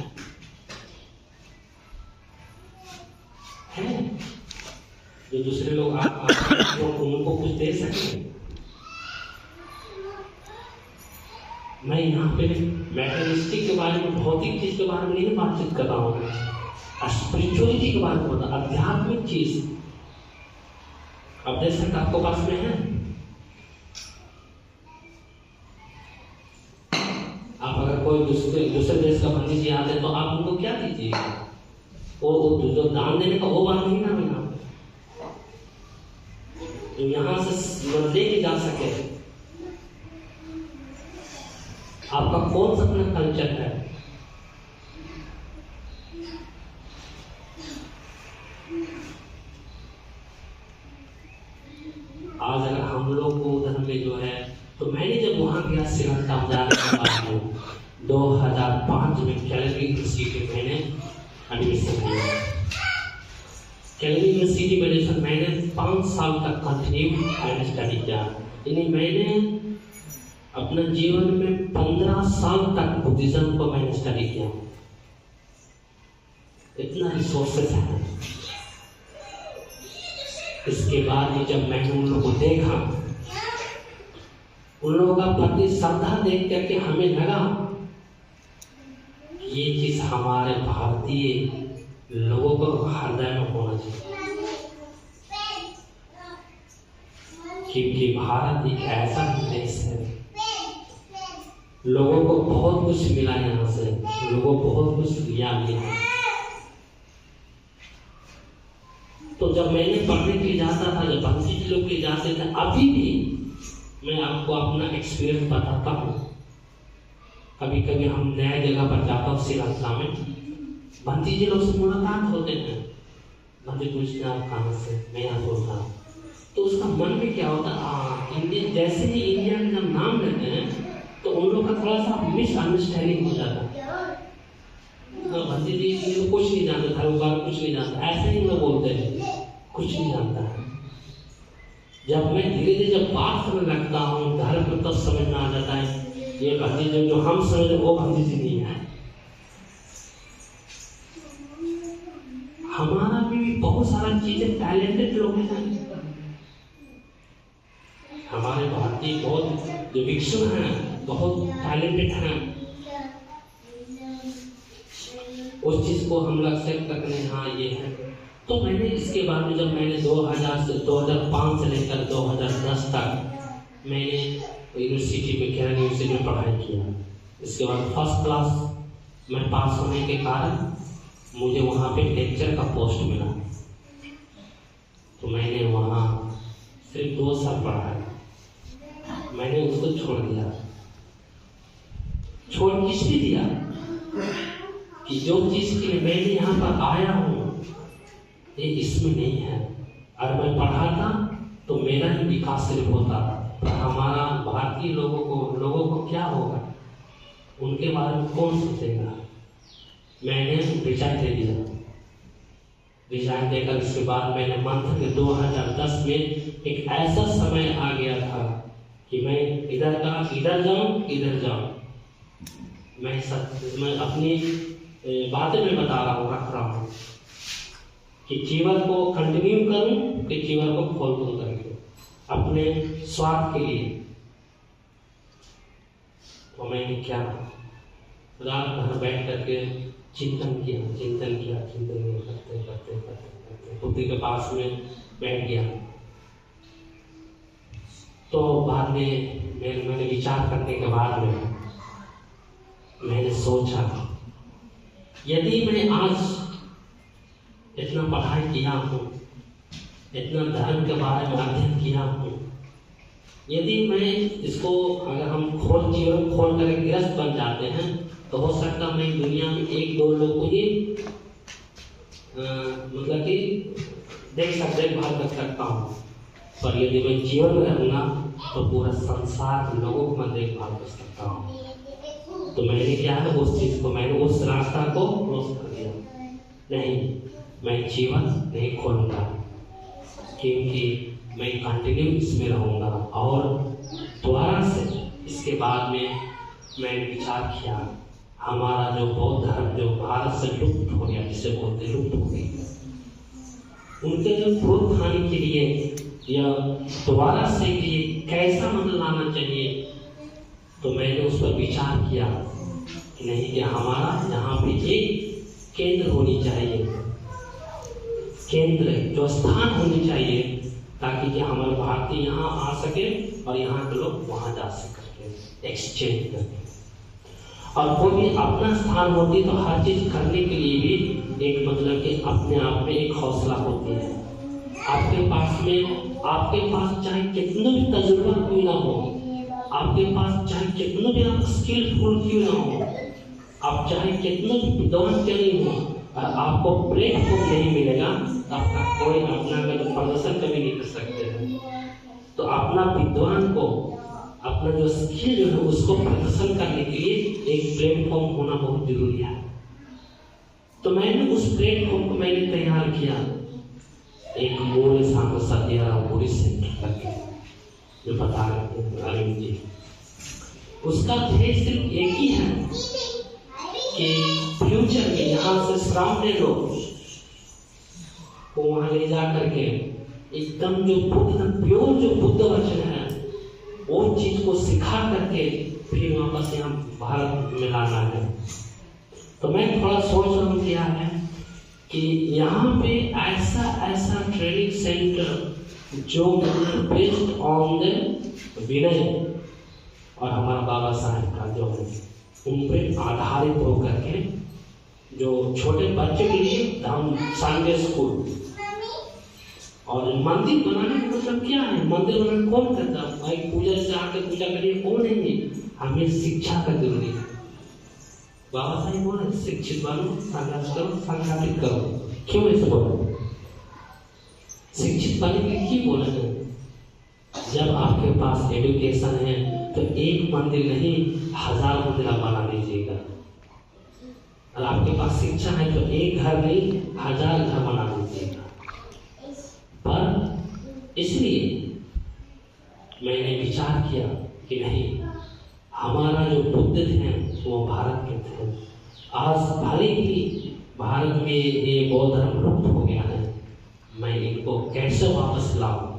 जो दूसरे लोग आप उनको कुछ दे सकते हैं। मैं यहाँ पे मैटेरियलिस्टिक के बारे में, भौतिक चीज के बारे में नहीं बातचीत कर रहा हूँ, स्पिरिचुअलिटी के बारे में बता, आध्यात्मिक चीज। अब देख सकते आपको पास में है, आप अगर कोई दूसरे देश का बंदी जी आते हैं तो आप उनको क्या दीजिएगा? वो जो दान देने का वो बात नहीं ना मिला, जो यहाँ से लेके जा सके। आपका कौन सा अपना कल्चर है? आज अगर हम लोग को उधर में जो है, तो मैंने जब वहां गया श्रीलंका में जाने के बाद 2005 में कैलगरी यूनिवर्सिटी में मैंने एडमिशन लिया। कैलगरी यूनिवर्सिटी में मैंने 5 साल तक कंटिन्यू मैंने स्टडी किया। यानी मैंने अपने जीवन में 15 साल तक बुद्धिज्म को मैंने स्टडी किया। इतना रिसोर्सेस है। इसके बाद भी जब मैंने उन लोगों को देखा, उन लोगों का प्रति श्रद्धा देख करके हमें लगा ये चीज हमारे भारतीय लोगों को हृदय में होना चाहिए, क्योंकि भारत एक ऐसा देश है, लोगों को बहुत कुछ मिला यहाँ से, लोगों को बहुत कुछ लिया है। तो जब मैंने पढ़ने के लिए जाता था, जब भक्ति के लोग के जाते थे, अभी भी मैं आपको अपना एक्सपीरियंस बताता हूँ। कभी कभी हम नया जगह पर जाता हूँ श्रीलंका में, भक्ति जी लोग से मुलाकात होते हैं, भक्ति पूछते हैं आप कहाँ से, मैं यहाँ बोलता हूँ। तो उसका मन में क्या होता है, इंडिया, जैसे ही इंडिया का जब नाम लेते हैं तो उन लोग का थोड़ा सा मिसअंडरस्टैंडिंग हो जाता है। भक्ति जी ये तो कुछ नहीं जानते, धर्म बारे कुछ नहीं जानता, ऐसे ही लोग बोलते हैं, कुछ नहीं जानता है। जब मैं धीरे धीरे जब बात करने लगता हूँ धर्म को, तब समझ में आ जाता है ये भक्ति जी जो हम समझ वो भक्ति जी नहीं है। हमारा भी बहुत सारा चीजें टैलेंटेड लोग हैं, हमारे भारतीय बहुत जो भिक्षु हैं बहुत टैलेंटेड हैं। उस चीज को हम एक्सेप्ट करते हैं, हाँ ये है। तो मैंने इसके बाद में जब मैंने 2005 से लेकर 2010 तक मैंने यूनिवर्सिटी में, केरल यूनिवर्सिटी में पढ़ाई किया। इसके बाद फर्स्ट क्लास में पास होने के कारण मुझे वहाँ पे लेक्चर का पोस्ट मिला। तो मैंने वहाँ सिर्फ 2 साल पढ़ा है, मैंने उसको छोड़ दिया। छोड़ किसने दिया कि जो चीज के लिए मैंने यहाँ पर आया हूँ ये इसमें नहीं है। अगर मैं पढ़ाता तो मेरा ही विकास सिर्फ होता, पर हमारा भारतीय लोगों को क्या होगा, उनके बारे में कौन सोचेगा। मैंने रिजाइन दे दिया। रिजाइन देकर इसके बाद मैंने मंथ के 2010 में एक ऐसा समय आ गया था कि मैं इधर जाऊं। मैं अपनी बातें में बता रहा हूँ, रख रहा हूँ कि जीवन को कंटिन्यू करूं कि जीवन को खोल दूं करके अपने स्वार्थ के लिए। तो मैंने क्या रात भर बैठ करके चिंतन किया करते बुद्धि के पास में बैठ गया। तो बाद में मैंने विचार करने के बाद में मैंने सोचा यदि मैं आज इतना पढ़ाई किया हूँ, इतना धर्म के बारे में अध्ययन किया हूँ, यदि मैं इसको अगर हम जीवन खोल कर गृहस्थ बन जाते हैं तो हो सकता मैं दुनिया में 1-2 लोग को ही मतलब कि देखभाल कर सकता हूँ। पर यदि मैं जीवन में रहूँगा तो पूरा संसार लोगों को मैं देखभाल कर सकता हूँ। तो मैंने क्या है, उस चीज को, मैंने उस रास्ता को क्रॉस कर दिया। नहीं, मैं जीवन नहीं खोलूंगा, क्योंकि मैं कंटिन्यू इसमें रहूंगा। और दोबारा से इसके बाद में मैंने विचार किया, हमारा जो बौद्ध धर्म जो भारत से लुप्त हो गया, जिसे बोलते लुप्त हो गई, उनके जो प्रोत्साहन के लिए या दोबारा से कि कैसा मतलब लाना चाहिए, तो मैंने उस पर विचार किया कि नहीं, कि हमारा यहाँ पे एक केंद्र होनी चाहिए, केंद्र जो स्थान होनी चाहिए, ताकि कि हमारे भारतीय यहाँ आ सके और यहाँ के लोग वहाँ जा सके एक्सचेंज करके। और कोई भी अपना स्थान होती तो हर चीज करने के लिए भी एक मतलब कि अपने आप में एक हौसला होती है। आपके पास चाहे कितना भी तजुर्बा क्यों ना हो, आपके पास चाहे कितना भी आप स्किलफुल क्यों ना हो, आप चाहे कितना भी विद्वान क्यों नहीं हो, और आपको प्लेटफॉर्म नहीं मिलेगा तो आपका कोई अपना प्रदर्शन कभी नहीं कर सकते हैं। तो अपना विद्वान को, अपना जो स्किल जो है उसको प्रदर्शन करने के लिए एक प्लेटफॉर्म होना बहुत जरूरी है। तो मैंने उस प्लेटफॉर्म को मैंने तैयार किया, एक मूल सांग सत्या पूरी सेंटर करके जो बता रहे थे अरविंद जी। उसका ध्येय सिर्फ एक ही है कि फ्यूचर में यहाँ से सराउंडेड लोग को वहां ले जा करके एकदम जो बुद्ध प्योर जो बुद्ध वचन है वो चीज को सिखा करके फिर वापस यहाँ भारत में लाना है। तो मैं थोड़ा सोच रहा हूँ क्या है कि यहाँ पे ऐसा ट्रेनिंग सेंटर जो बेस्ड ऑन द विनय और हमारा बाबा साहेब का जो है उन पे आधारित होकर के, जो छोटे बच्चे के लिए हम संडे स्कूल और मंदिर बनाने का मतलब क्या है, मंदिर बनाने कौन करता है भाई, पूजा से आकर पूजा करिए कौन नहीं है, हमें शिक्षा का जरूरी है। बाबा साहेब बोले शिक्षित बनो, संघर्ष करो, संगठित करो। क्यों ऐसे बोला, शिक्षित बनने के लिए क्यों बोला है? जब आपके पास एजुकेशन है तो एक मंदिर नहीं 1000 मंदिर आप बना लीजिएगा, और आपके पास शिक्षा है तो एक घर नहीं 1000 घर बना लीजिएगा। पर इसलिए मैंने विचार किया कि नहीं, हमारा जो बुद्ध थे वो भारत के थे। आज भले ही भारत में ये बौद्ध धर्म लुप्त हो गया है, मैं इनको कैसे वापस लाऊं।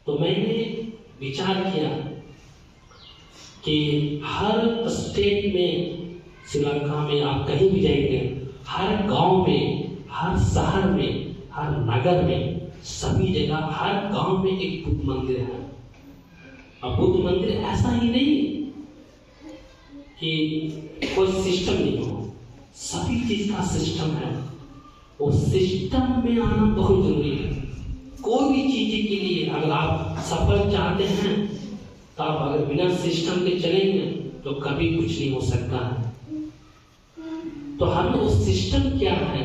तो मैंने विचार किया कि हर स्टेट में, श्रीलंका में आप कहीं भी जाएंगे, हर गांव में, हर शहर में, हर नगर में, सभी जगह हर गांव में एक बुद्ध मंदिर है। अब बुद्ध मंदिर ऐसा ही नहीं कि कोई सिस्टम नहीं हो, सभी चीज का सिस्टम है। वो सिस्टम में आना बहुत जरूरी है। कोई भी चीज के लिए अगर आप सफल चाहते हैं तो आप अगर बिना सिस्टम के चलेंगे तो कभी कुछ नहीं हो सकता है। तो हमें उस सिस्टम क्या है,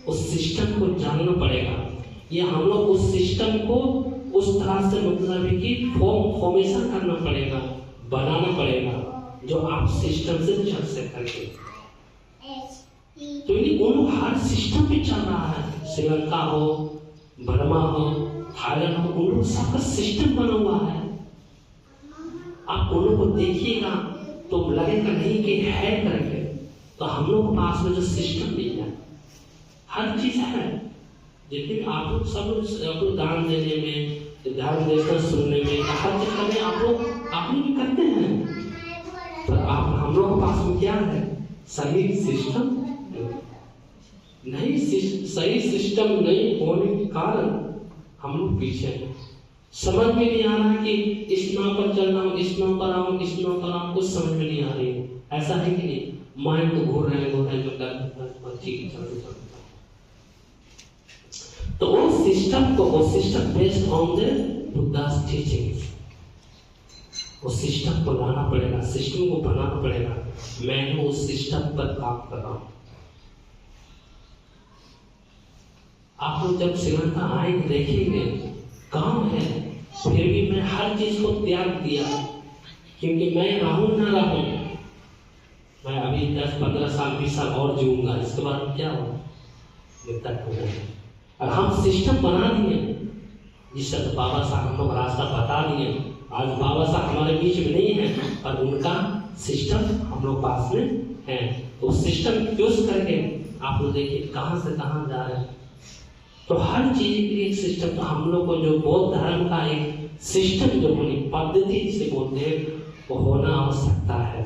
उस सिस्टम को जानना पड़ेगा। ये हम लोग उस सिस्टम को उस तरह से मतलब है कि फॉर्मेशन करना पड़ेगा, बनाना पड़ेगा, जो आप सिस्टम से चल सकेंगे। तो ये उन हर सिस्टम पे चल रहा है, श्रीलंका हो, बर्मा हो, थाईलैंड हो, उन लोग सबका सिस्टम बना हुआ है। आप उन लोग को देखिएगा तो लगेगा नहीं कि है करके, तो हम लोग के पास में जो सिस्टम नहीं है, हर चीज है। जितने आप लोग सब लोग दान देने में, धर्म देशना सुनने में, हर चीज करने आप लोग भी करते हैं। पर आप हम लोग के पास में क्या है, सही सिस्टम नहीं, सही सिस्टम नहीं होने के कारण हम लोग पीछे हैं। समझ में नहीं आ रहा कि इस नाव पर चल रहा हूँ, इस नाव पर आऊँ, इस नाव पर आऊँ, कुछ समझ में नहीं आ रही है। ऐसा है कि नहीं, माइंड तो घूर रहे हैं जो कर ठीक चलते। तो वो system based on the Buddha's teachings, वो सिस्टम को लाना पड़ेगा, सिस्टम को बनाना पड़ेगा। मैं उस सिस्टम पर काम कर रहा हूँ। आप लोग जब श्रीलंका आएंगे देखेंगे काम है, फिर भी मैं हर चीज को त्याग दिया, क्योंकि मैं रहूं ना रहूं, मैं अभी 10-15 साल 20 साल और जीऊंगा, इसके बाद क्या होगा, मृत्यु होगा। और हम सिस्टम बना दिए, जिससे तो बाबा साहब हमको रास्ता बता दिए। आज बाबा साहब हमारे बीच में नहीं है, पर उनका सिस्टम हम लोग पास में है। तो सिस्टम यूज करके आप लोग देखिए कहाँ से कहाँ जा रहे हैं। तो हर चीज के लिए एक सिस्टम, तो हम लोग को जो बौद्ध धर्म का एक सिस्टम जो होनी पद्धति जिसे बोलते हैं, वो होना आवश्यकता है।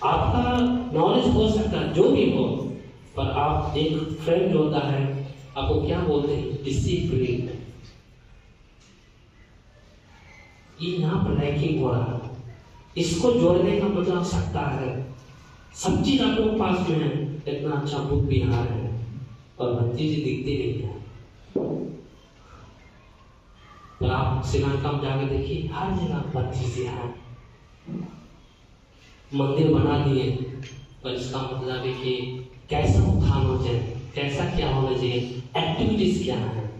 आपका नॉलेज हो सकता है जो भी हो, पर आप एक फ्रेंड होता है, आपको क्या बोलते हैं, डिसिप्लिन। ये यहाँ पर लैकिंग हो रहा है, इसको जोड़ने का मतलब आवश्यकता है। सब चीज आप लोग पास में है, इतना अच्छा बुद्ध विहार है, और भक्ति जी दिखती नहीं है। पर आप श्रीलंका में जाकर देखिए, हर जगह भक्ति जी है, मंदिर बना दिए, पर इसका मतलब है कि कैसा उत्थान हो जाए, कैसा क्या होना चाहिए, एक्टिविटीज क्या है।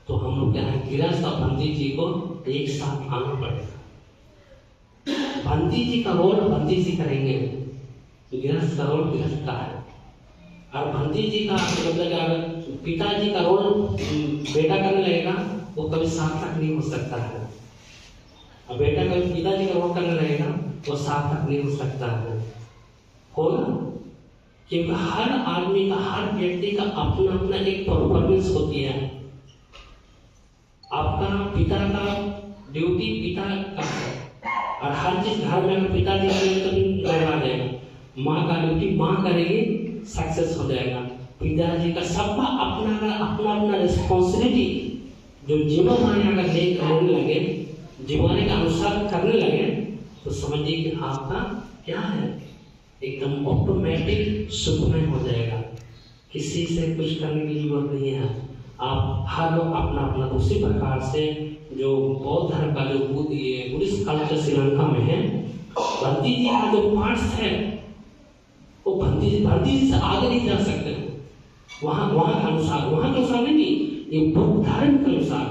तो हम लोग क्या है, गृहस्थ और भंती जी को एक साथ आना पड़ेगा। भंती जी का रोल भंती जी करेंगे, गृहस्थ का रोल गृहस्थ का है। और भंती जी का मतलब अगर पिताजी का रोल बेटा करने लगेगा, वो कभी सार्थक नहीं हो सकता है। और बेटा कभी पिताजी का रोल करने लगेगा, वो सार्थक नहीं हो सकता है, होगा। क्योंकि हर आदमी का, हर व्यक्ति का अपना अपना एक परफॉर्मेंस होती है। आपका पिता का ड्यूटी पिता का है, और हर चीज घर में पिताजी करेंगे तो नहीं करवा देगा, माँ का ड्यूटी माँ करेगी, सक्सेस हो जाएगा। पिताजी का सबका अपना अपना रिस्पॉन्सिबिलिटी, जो जिम्मेदारी अगर लेने लगे, जिम्मेदारी का अनुसार करने लगे, तो समझिए कि आपका क्या है, एकदम ऑटोमेटिक सुखमय हो जाएगा। किसी से कुछ करने की जरूरत नहीं है। आप हर लोग अपना अपना उसी प्रकार से, जो बौद्ध धर्म का जो बुद्धिस्ट कल्चर श्रीलंका में है, भंती जी का जो पार्ट्स है, वो भंती जी से आगे नहीं जा सकते। वहाँ के अनुसार नहीं, ये बुद्ध धर्म के अनुसार,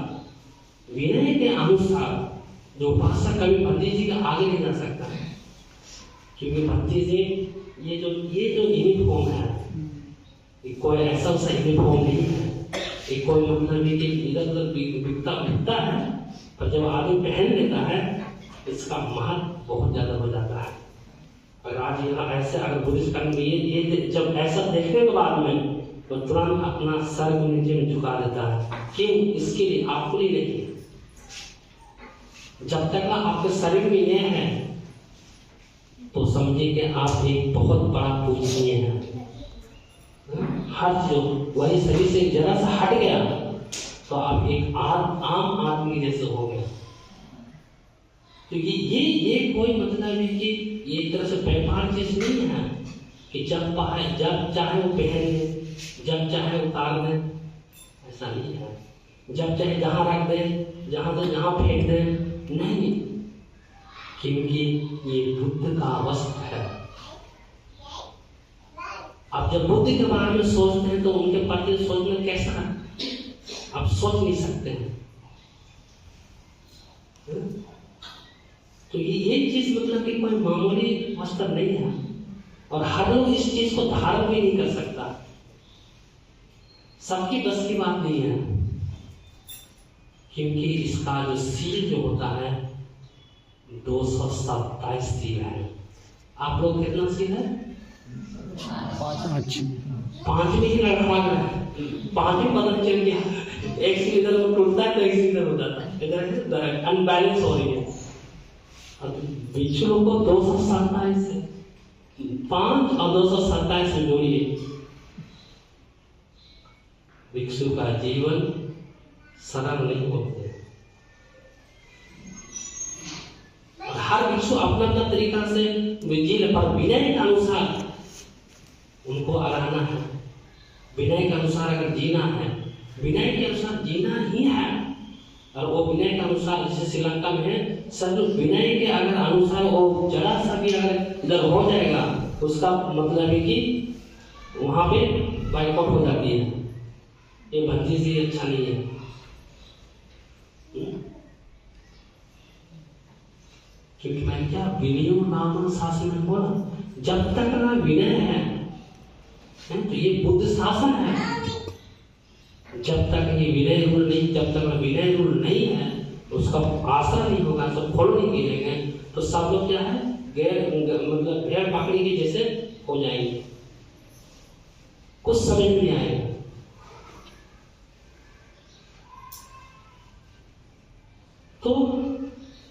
विनय के अनुसार जो भाषा कभी भंती जी का आगे नहीं जा सकता है। क्योंकि भंती जी ये जो यूनिफॉर्म है, ये कोई ऐसा यूनिफॉर्म नहीं है, ये कोई मतलब कि इधर उधर बिकता है, पर जब आदमी पहन लेता है, इसका महत्व बहुत ज्यादा हो जाता है। और आज यहाँ ऐसे अगर बुद्धिस्ट कर्म में ये जब ऐसा देखने के बाद में, तो तुरंत अपना सर नीचे में झुका देता है। क्यों? इसके लिए आपको नहीं, जब तक आपके शरीर में ये है, तो समझिए कि आप एक बहुत बड़ा पूजनीय है। हर जो वही शरीर से जरा सा हट गया, तो आप एक आम आदमी जैसे हो गए। तो ये कोई मतलब है कि ये एक तरह से व्यापार चीज नहीं है कि जब चाहे वो पहन ले, जब चाहे उतार दे, ऐसा नहीं है। जब चाहे जहां रख दे, जहां फेंक दे, नहीं। क्योंकि ये बुद्ध का वस्त्र है। आप जब बुद्ध के बारे में सोचते हैं, तो उनके प्रति सोचना कैसा है, आप सोच नहीं सकते हैं। तो ये चीज मतलब कि कोई मामूली वस्त्र नहीं है, और हर लोग इस चीज को धारण भी नहीं कर सकता, सबकी बस की बात नहीं है। क्योंकि इसका जो सील जो होता है 227 सील है। आप लोग कितना सील है? 5 में ही लड़खड़ा गया, 5 में पता चल गया, एक सील इधर टूटता है तो एक सील इधर हो जाता है, इधर अनबैलेंस हो रही है। भिक्षुओं को 227 से 5 और 227 से जोड़िए, भिक्षु का जीवन सरल नहीं होते। हर भिक्षु अपना अपना तरीका से जी, पर विनय के अनुसार उनको रहना है। विनय के अनुसार अगर जीना है, विनय के अनुसार जीना ही है। और वो विनय के अनुसार, जैसे श्रीलंका में है, सब विनय के अगर अनुसार वो जरा सा भी अगर इधर हो जाएगा, उसका मतलब है कि वहां पे बाइकआउट हो जाती है। ये बंदी जी अच्छा नहीं है। क्योंकि मैं क्या विनयो नाम शासन में बोला, जब तक ना विनय है तो ये बुद्ध शासन है। जब तक ये विनय रूल नहीं, जब तक विनय रूल नहीं है उसका आसरा नहीं होगा, सब फॉलो नहीं करेंगे तो सब लोग क्या है मतलब भेड़ बकरी के जैसे हो जाएंगे, कुछ समझ नहीं आएगा। तो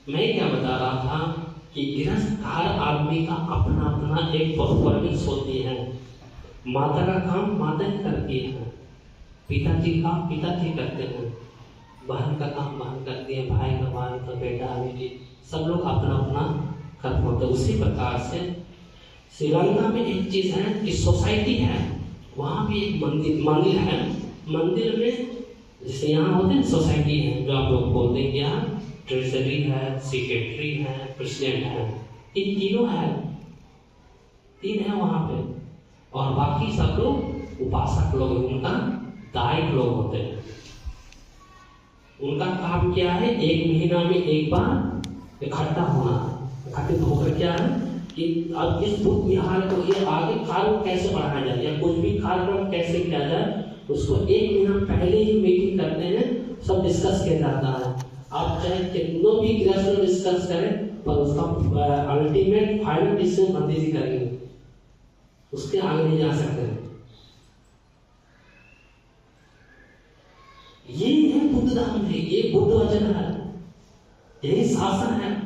मैं क्या बता रहा था कि गृहस्थ हर आदमी का अपना अपना एक परफॉर्मेंस होती है। माता का काम माता ही करती है, पिताजी का पिताजी करते हैं, बहन का काम बहन करती है, भाई का भाई का बेटा बेटी, सब लोग अपना अपना कर्म होता है। उसी प्रकार से श्रीलंका में एक चीज है कि सोसाइटी है, वहाँ भी एक मंदिर है। मंदिर में जैसे यहाँ होते हैं सोसाइटी है, जो आप लोग बोलते हैं कि यहाँ ट्रेजरी है, सेक्रेटरी है, प्रेसिडेंट है, ये तीनों है, तीन है वहाँ पे। और बाकी सब लोग उपासक लोग, उनका दायक लोग होते हैं। उनका काम क्या है, एक महीना में एक बार इकट्ठा होना, इकट्ठित होकर क्या है कि अब इस बुद्ध विहार को ये आगे कार्य कैसे बढ़ाया जाए या कुछ भी कार्यक्रम कैसे किया जाए, उसको एक महीना पहले ही मीटिंग करते हैं, सब डिस्कस किया जाता है। आप चाहे कितनों भी गृहस्थ डिस्कस करें पर उसका अल्टीमेट फाइनल डिसीजन बंदी जी करेंगे, उसके आगे नहीं जा सकते। ये है बुद्ध धर्म है, ये बुद्ध वचन है, यही शासन है।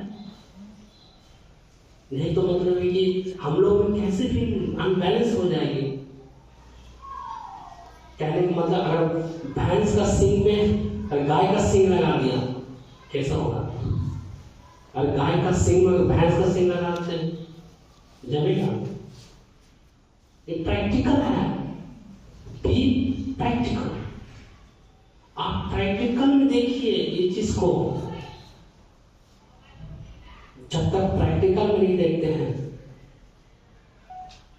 नहीं तो मतलब है कि हम लोग में कैसे भी अनबैलेंस हो जाएगी। कहने का मतलब अगर भैंस का सींग में गाय का सींग लगा दिया कैसा होगा? अगर गाय का सींग में भैंस का सींग लगाते जमेगा? ये प्रैक्टिकल है, बी प्रैक्टिकल। आप प्रैक्टिकल में देखिए ये चीज को। जब तक प्रैक्टिकल में नहीं देखते हैं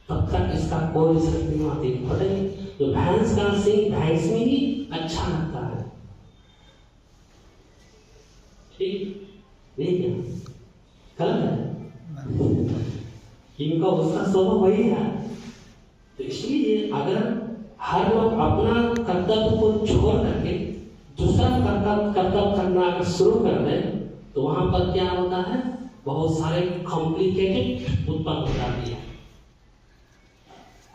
तब तक इसका कोई रिजल्ट नहीं आती। पता है तो भैंस का सींग भैंस में ही अच्छा लगता है, ठीक नहीं क्या? गलत है, इनका उसका स्वभाव वही है। तो इसलिए अगर हर लोग अपना कर्तव्य को छोड़ करके दूसरा कर्तव्य करना शुरू कर दे तो वहां पर क्या होता है, बहुत सारे कॉम्प्लिकेटेड उत्पन्न हो जाती है।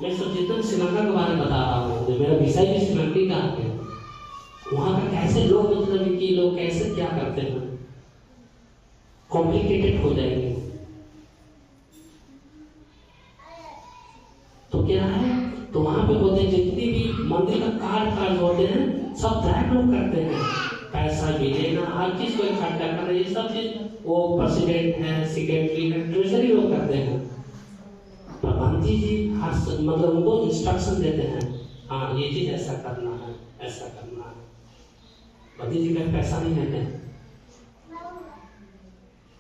मैं सचेतन श्रीलंका के बारे में बता रहा हूँ, मेरा विषय भी श्रीलंका का है। वहां का कैसे लोग मतलब कि लोग कैसे क्या करते हैं, कॉम्प्लिकेटेड हो जाएंगे। तो क्या है, तो वहां पे बोलते हैं जितनी भी मंदिर का कार्य होते हैं सब दैट लोग करते हैं। पैसा भी लेना, हर चीज को इकट्ठा करना, ये सब चीज वो प्रेसिडेंट है, सेक्रेटरी है, ट्रेजरी लोग करते हैं। प्रबंधी जी हर मतलब उनको इंस्ट्रक्शन देते हैं, हाँ ये चीज ऐसा करना है, ऐसा करना है। बंदी जी का पैसा नहीं लेते हैं,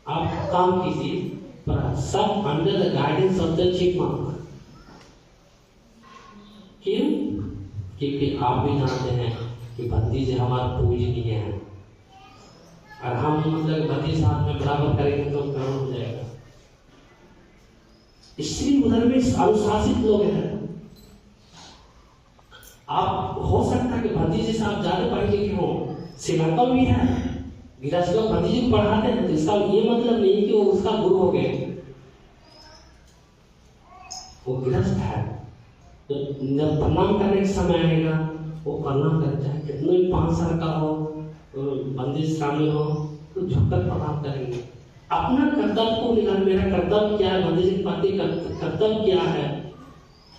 आप काम कीजिए, पर सब under the guidance of the chief monk. क्यों? क्योंकि आप भी जानते हैं कि बंदी जी हमारा पूजनीय है, और हम मतलब बंदी साहब में बराबर करेंगे तो काम हो जाएगा। इसलिए उधर में अनुशासित लोग हैं। आप हो सकता है कि बंदी जी साहब ज्यादा पढ़े लिखे हो, श्रीलंका में है गृहस्थ लोग बंदी जी को पढ़ाते हैं, तो इसका ये मतलब नहीं कि वो उसका गुरु हो गए, वो गृहस्थ है। तो जब प्रणाम करने का समय आएगा वो प्रणाम करता है, कितने भी 5 साल का हो, बंदिश शामिल हो तो झुककर प्रणाम करेंगे। अपना कर्तव्य को निकाल, मेरा कर्तव्य क्या है, बंदिश के प्रति कर्तव्य क्या है,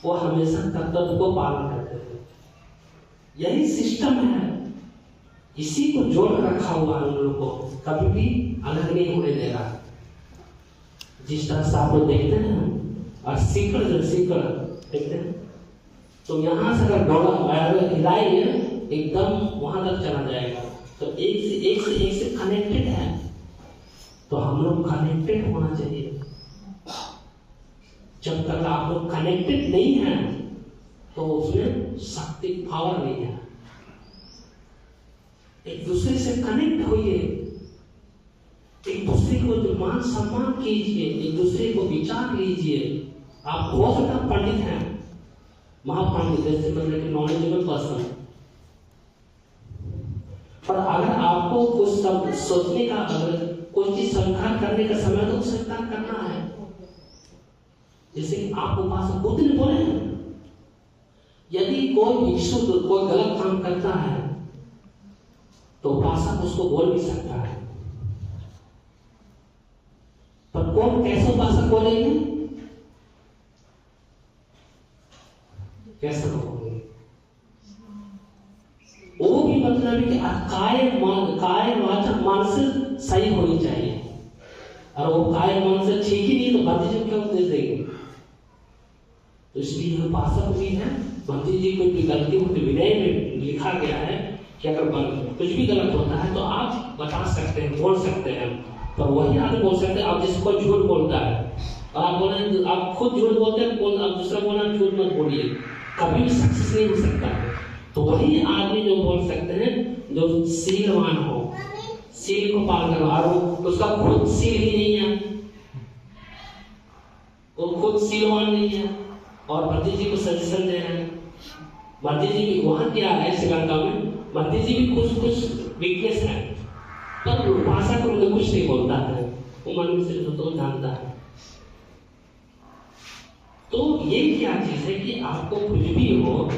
वो हमेशा कर्तव्य को पालन करते थे। यही सिस्टम है, इसी को जोड़ रखा हुआ है, उन लोगों को कभी भी अलग नहीं होने दे रहा। जिस तरह से आप लोग देखते हैं और सीकर देखते हैं, तो यहाँ से अगर डोला हिलाएंगे एकदम वहां तक चला जाएगा। तो एक से कनेक्टेड है, तो हम लोग कनेक्टेड होना चाहिए। जब तक आप लोग कनेक्टेड नहीं है तो उसमें शक्ति पावर नहीं है। एक दूसरे से कनेक्ट होइए, एक दूसरे को जो मान सम्मान कीजिए, एक दूसरे को विचार लीजिए। आप बहुत ज्यादा पंडित हैं, महापंडित, जैसे मतलब नॉलेजेबल पर्सन, पर अगर आपको कुछ सब सोचने का, अगर कोई चीज स्वीकार करने का समय तो स्वीकार करना है। जैसे आप उपासक बुद्ध ने बोले हैं, यदि कोई भिक्षु कोई गलत काम करता है तो उपासक उसको बोल भी सकता है, पर कौन कैसे उपासक बोलेंगे, कैसे बोलेंगे? वो भी मतलब है कि काय वाचा मन से सही होनी चाहिए, और वो काय मन से ठीक ही नहीं तो भक्ति जी क्यों उपदेश देंगे? तो इसलिए उपासक भी है। भक्ति जी को भी गलती होती, विनय में लिखा गया है कि अगर कुछ भी गलत होता है तो आप बता सकते हैं, बोल सकते हैं, पर वही आदमी बोल सकते हैं। आप जिसको झूठ बोलता है और आप बोले, आप खुद झूठ बोलते हैं, आप दूसरा बोला झूठ मत बोलिए, कभी भी सक्सेस नहीं हो सकता है। तो वही आदमी जो बोल सकते हैं जो सीलवान हो, सील को पालन करना, और उसका खुद सील ही नहीं है, वो खुद सीलवान नहीं है, और भक्ति जी को सजेशन दे रहे हैं। भक्ति जी भी वहां क्या है श्रीलंका में, भक्ति जी भी कुछ वीकनेस है, पर भाषा को उन्हें कुछ नहीं बोलता है, वो मन में सिर्फ तो जानता है। तो ये क्या चीज है कि आपको कुछ भी हो,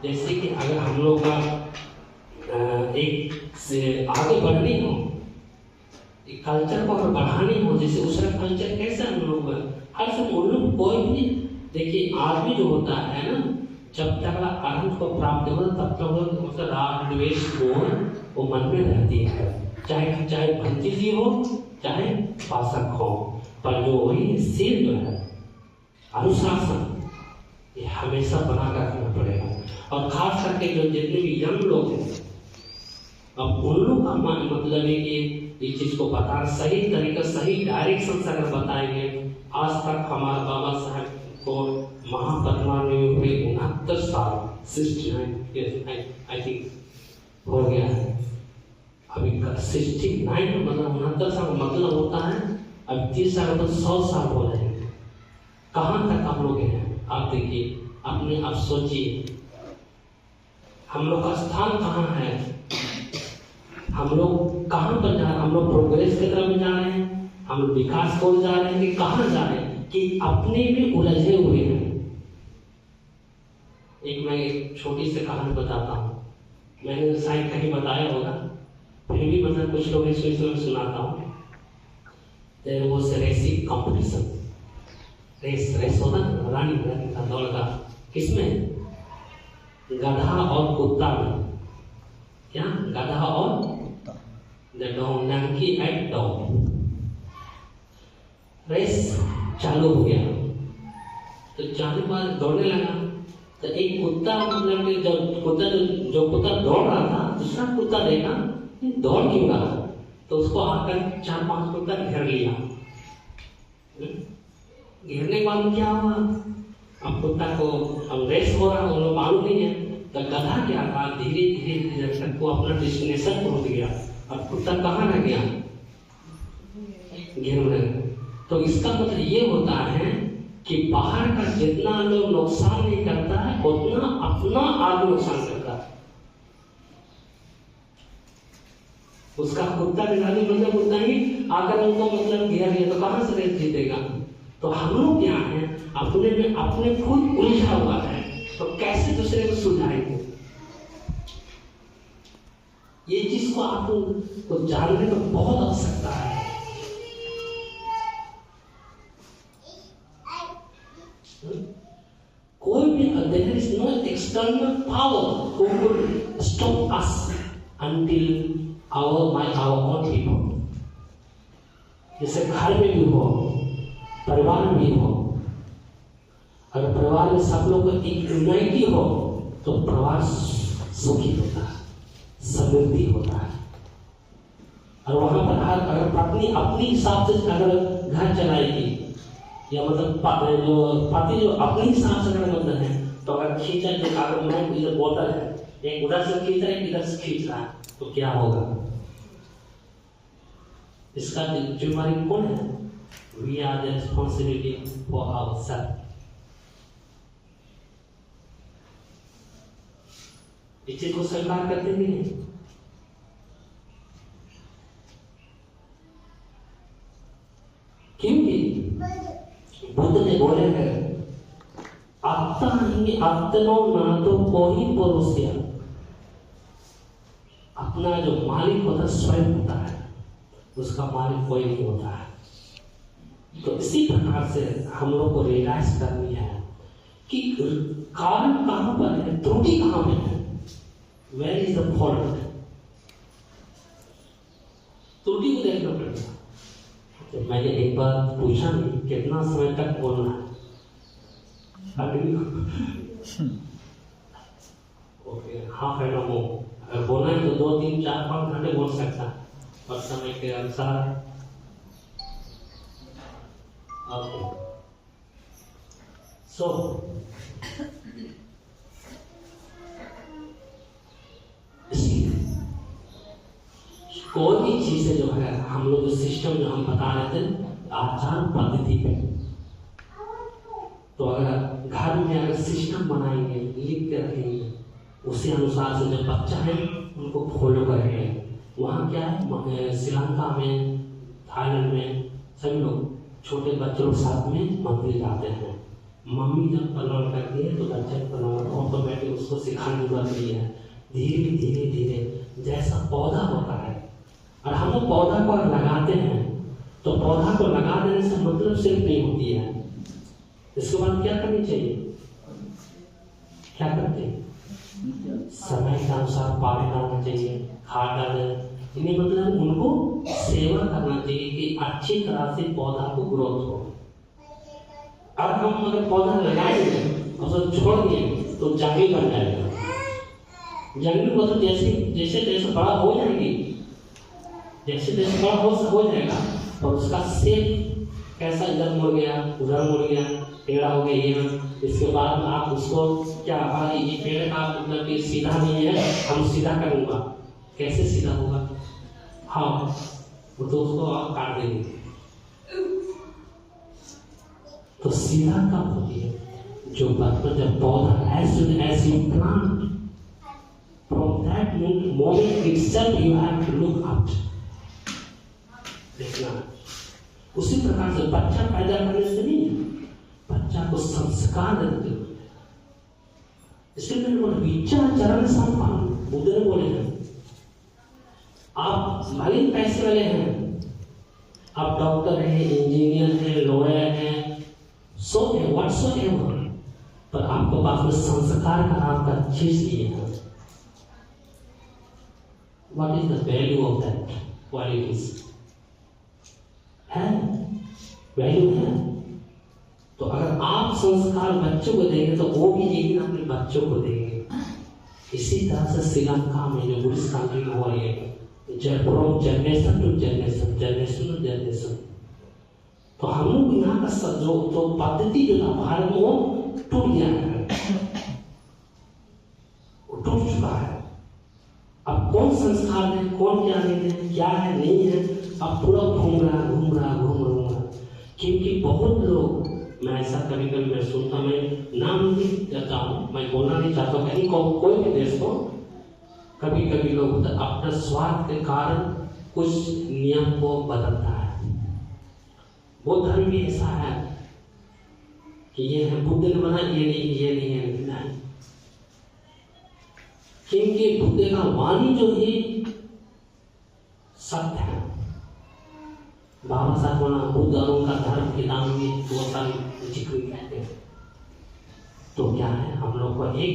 जैसे कि अगर हम लोग का एक से आगे बढ़नी हो, एक कल्चर को अगर बढ़ानी हो, जैसे दूसरा कल्चर कैसा हम लोग हर समय उन लोग कोई भी, देखिए आदमी जो होता है ना, जब तक आनंद को प्राप्त हो तब तक मतलब राग द्वेष वो मन में रहती है, चाहे भक्ति जी हो चाहे उपासक हो, पर जो वही सील जो है अनुशासन, ये हमेशा बना कर रखना पड़ेगा। और खास करके जो जितने भी यंग लोग हैं, अब उन लोग का मतलब है कि इस चीज को बता सही तरीका, सही डायरेक्शन से अगर बताएंगे। आज तक हमारे बाबा साहब को महापरिनिर्वाण में हुए 69 साल, 69 आई थिंक हो गया है अभी 69, मतलब 69 साल मतलब होता है अब 30 साल तो 100 साल हो रहे हैं। कहाँ तक हम लोग हैं? आप देखिए, अपने आप सोचिए, हम लोग का स्थान कहाँ है, हम लोग कहाँ पर जा रहे हैं, हम लोग प्रोग्रेस की तरफ जा रहे हैं, हम लोग विकास को जा रहे हैं कि कहाँ जा रहे हैं, कि अपने में उलझे हुए हैं। एक छोटी सी कहानी बताता हूँ, मैंने शायद कहीं बताया होगा, फिर भी मतलब कुछ लोग इसमें सुनाता हूँ। There was a racing competition, race होता है रानी का दौड़ का, किसमें? गधा और कुत्ता में। क्या? गधा और कुत्ता, the donkey and dog. Race चालू हो गया, तो चालू बाद दौड़ने लगा, तो एक कुत्ता मतलब कि जो कुत्ता दौड़ रहा था, दूसरा कुत्ता देखा दौड़ क्यों रहा, तो उसको आकर 4-5 कुत्ता घेर लिया। घेरने के बाद क्या हुआ, अब कुत्ता को अब रेस हो रहा, उन्हें मालूम नहीं है, तो गधा क्या था, धीरे धीरे जब तक वो अपना डेस्टिनेशन पहुंच गया, अब कुत्ता कहाँ रह गया? घेर में। तो इसका मतलब ये होता है कि बाहर का जितना लोग नुकसान नहीं करता है, उतना अपना आदमी नुकसान करता है। उसका कुत्ता बिगाड़ी मतलब उतना ही आकर उनको मतलब घेर लिया, तो कहां से रेस जीतेगा? तो हम लोग क्या है, अपने में अपने खुद उलझा हुआ है, तो कैसे दूसरे को सुधारेंगे? ये चीज को आपको जानने की बहुत आवश्यकता है। कोई भी there is no external power who could stop us until our own people. जैसे घर में भी हो, परिवार में भी हो, अगर परिवार में सब लोग एक यूनाइटी हो तो परिवार सुखी होता है, समृद्धि होता है। और वहां पर अगर पत्नी अपनी हिसाब से अगर घर चलाएगी, या मतलब पति जो अपने हिसाब से अगर मतलब है, तो अगर खींचा जो अगर मैं इधर बोतल है, एक उधर से खींच रहा है, इधर से खींच रहा है, तो क्या होगा? इसका जिम्मेदारी कौन है? We are the responsibility for ourselves. इस चीज को स्वीकार करते भी नहीं। क्योंकि बुद्ध ने बोले हैं आत्मनो नातो कोई परोसिया, अपना जो मालिक होता है स्वयं होता है, उसका मालिक कोई नहीं होता है। तो इसी प्रकार से हम लोग को रियलाइज करनी है कि कारण कहां पर है, त्रुटि कहां पे है, वेयर इज द फॉल्ट। त्रुटि को देखना पड़ेगा। तो मैंने एक बार पूछा नहीं कितना समय तक बोलना है, ओके हाफ एन आवर, अगर बोलना है तो 2, 3, 4, 5 घंटे बोल सकता है, और समय के अनुसार। सो कोई भी चीजें जो है हम लोग सिस्टम जो हम बता रहे थे आचार पद्धति पे, तो अगर घर में अगर सिस्टम बनाएंगे, लिख के रखेंगे, उसी अनुसार से जो बच्चा है उनको फॉलो करेंगे। वहाँ क्या है, श्रीलंका में, थाईलैंड में सभी लोग छोटे बच्चे लोग साथ में मंदिर जाते हैं। मम्मी जब प्रणाम करती है तो बच्चे प्रणाम ऑटोमेटिक उसको सिखाने की बात नहीं है। धीरे धीरे धीरे जैसा पौधा होता है, और हम लोग पौधा को लगाते हैं तो पौधा को लगा देने से मतलब सिर्फ नहीं होती है, इसके बाद क्या करनी चाहिए? क्या करते हैं? समय के अनुसार पानी डालना चाहिए, खाद डालना, इन्हें मतलब उनको सेवा करना चाहिए कि अच्छी तरह से पौधा को ग्रोथ हो। अब हम अगर पौधा लगाएंगे और छोड़ दिए तो जंगल बन जाएगा। जंगल को तो जैसे जैसे बड़ा हो जाएगी, जैसे जैसे बड़ा हो जाएगा, और उसका शेप कैसा इधर मुड़ गया, उधर मुड़ गया, टेढ़ा हो गया ये, इसके बाद आप उसको क्या, ये पेड़ का मतलब कि सीधा नहीं है, हम सीधा करूंगा, कैसे सीधा होगा? हाँ, वो तो उसको आप काट देंगे। तो सीधा कब होती है? जो बचपन जब पौधा ऐसे plant, from that moment itself you have to look up. देखना उसी प्रकार से बच्चा पैदा करने से नहीं, बच्चा को संस्कार देते हुए, इसलिए मैंने बोला विचार चरण संपादन, बुद्ध ने बोले हैं आप भले पैसे वाले हैं, आप डॉक्टर हैं, इंजीनियर हैं, लॉयर हैं, सो है व्हाटसोएवर, पर आपको पास में संस्कार का नाम का चीज नहीं है। What is the value of that qualities? है वैल्यू है। तो अगर आप संस्कार बच्चों को देंगे तो वो भी यही अपने बच्चों को देंगे। इसी तरह से श्रीलंका में जो बुद्धिस्ट कंट्री में हो रही है, from generation to generation, generation to generation, तो हम लोग यहाँ का सब जो पद्धति जो था भारत में वो टूट गया है, वो टूट चुका है। अब कौन संस्कार है, कौन क्या नहीं है, क्या है नहीं है, अब पूरा घूम रहा। क्योंकि बहुत लोग, मैं ऐसा कभी कभी मैं सुनता, मैं नाम नहीं देता हूँ, मैं बोलना नहीं चाहता कहीं कोई भी देश को, कभी कभी लोग अपने स्वार्थ के कारण कुछ नियम को बदलता है। वो धर्म भी ऐसा है कि ये है बुद्ध ने बना, ये नहीं है। क्योंकि बुद्ध का वाणी जो है सत्य है। बाबा साहब बोला बुद्ध और उनका धर्म किताब में 2 साल जिक्र कहते हैं। तो क्या है, हम लोग को एक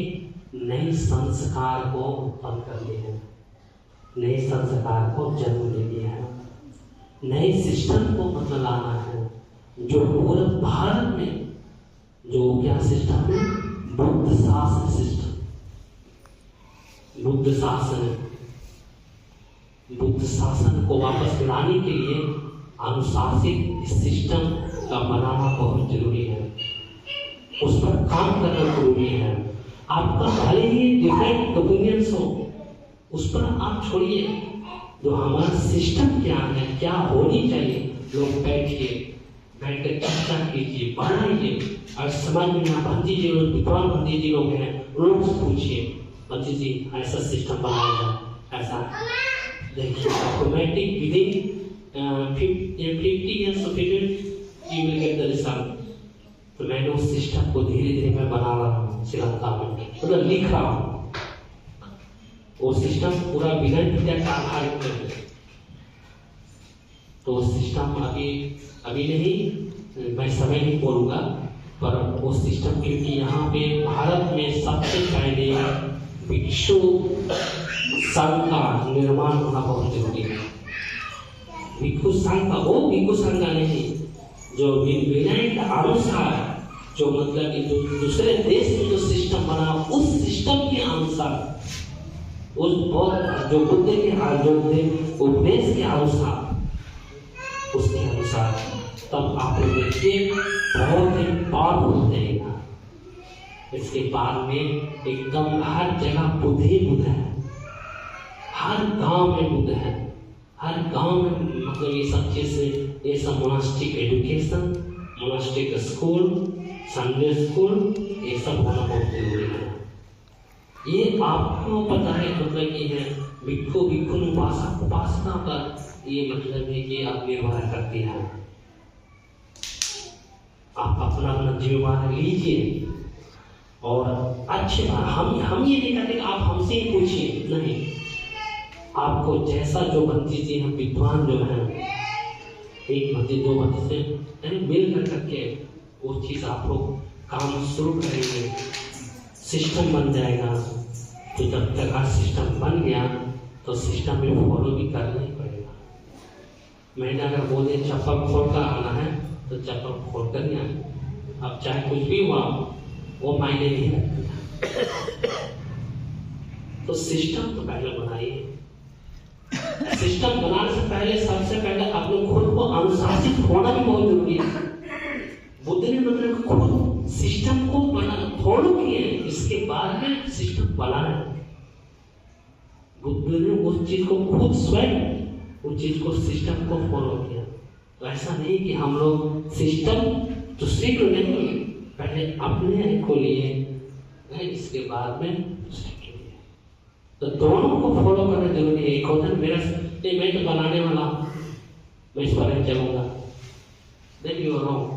नई संस्कार को उत्पन्न करनी है, नए संस्कार को जन्म देनी है, नए सिस्टम को मतलब लाना है, जो पूरे भारत में जो क्या सिस्टम है, बुद्ध शासन सिस्टम, बुद्ध शासन को वापस लाने के लिए अनुशासित सिस्टम का बनाना बहुत जरूरी है, उस पर काम करना जरूरी है। आपका भले ही डिफरेंट ओपिनियंस हो, उस पर आप छोड़िए। जो हमारा सिस्टम क्या है, क्या होनी चाहिए, लोग बैठ कर चर्चा कीजिए, बनाइए और समाज में यहाँ भंती जी लोग, विद्वान भंती जी लोग हैं, लोगों से पूछिए, भंती जी ऐसा सिस्टम बनाएगा, ऐसा देखिए automatic within 50 years of it you will get the result। तो मैंने उस सिस्टम को धीरे धीरे मैं बना रहा हूँ श्रीलंका में, मतलब लिख रहा हूँ। वो सिस्टम पूरा विघटन प्रक्रिया का आधारित है। तो वो सिस्टम अभी नहीं, मैं समय नहीं बोलूँगा, पर वो सिस्टम क्योंकि यहाँ पे भारत में सबसे पहले भिक्षु संघ का निर्माण होना बहुत जरूरी है। भिक्षु संघ का, वो भिक्षु संघ का नहीं, जो विनय के अनुसार, जो मतलब कि जो दूसरे देश में जो सिस्टम बना, उस सिस्टम के अनुसार, उस जो बुद्ध के उपदेश के अनुसार, उसके अनुसार, तब आप लोग देखिए बहुत ही पावरफुल रहेगा। इसके बाद में एकदम हर जगह बुद्ध ही बुद्ध है, हर गांव में बुद्ध है, हर गांव में मतलब ये सब चीजें, ये सब monastic education, monastic school, Sunday school, ये सब होना बहुत जरूरी है। ये आपको पता है, मतलब ये है भिक्षु उपासना पर ये मतलब है कि आप निर्भर करती है। आप अपना अपना जीवन लीजिए और अच्छे हम ये नहीं कहते कि आप हमसे ही पूछिए, नहीं, आपको जैसा जो भक्ति जी हम विद्वान जो है, एक भक्ति दो भक्ति से मिल कर करके वो चीज आप लोग काम शुरू करेंगे, सिस्टम बन जाएगा। तो जब तक आज सिस्टम बन गया तो सिस्टम में फॉलो भी करना ही पड़ेगा। मैंने अगर बोले चप्पल खोल कर आना है तो चप्पल खोल कर नहीं आना। अब चाहे कुछ भी हुआ वो मायने नहीं रखता। तो सिस्टम तो पहले बनाइए। सिस्टम बनाने से पहले सबसे पहले अपने खुद को अनुशासित होना भी बहुत जरूरी है। बुद्ध ने मतलब खुद सिस्टम को बना फॉलो किए, इसके बाद में सिस्टम बनाना। बुद्ध ने उस चीज को खुद स्वयं उस चीज को सिस्टम को फॉलो किया। तो ऐसा नहीं कि हम लोग सिस्टम दूसरे को नहीं, पहले अपने को लिए, इसके बाद में दूसरे के लिए। तो दोनों को फॉलो करना जरूरी है। एक होता है मेरा मैं तो बनाने वाला, मैं इस पर चलूंगा, देन यू आर रॉन्ग,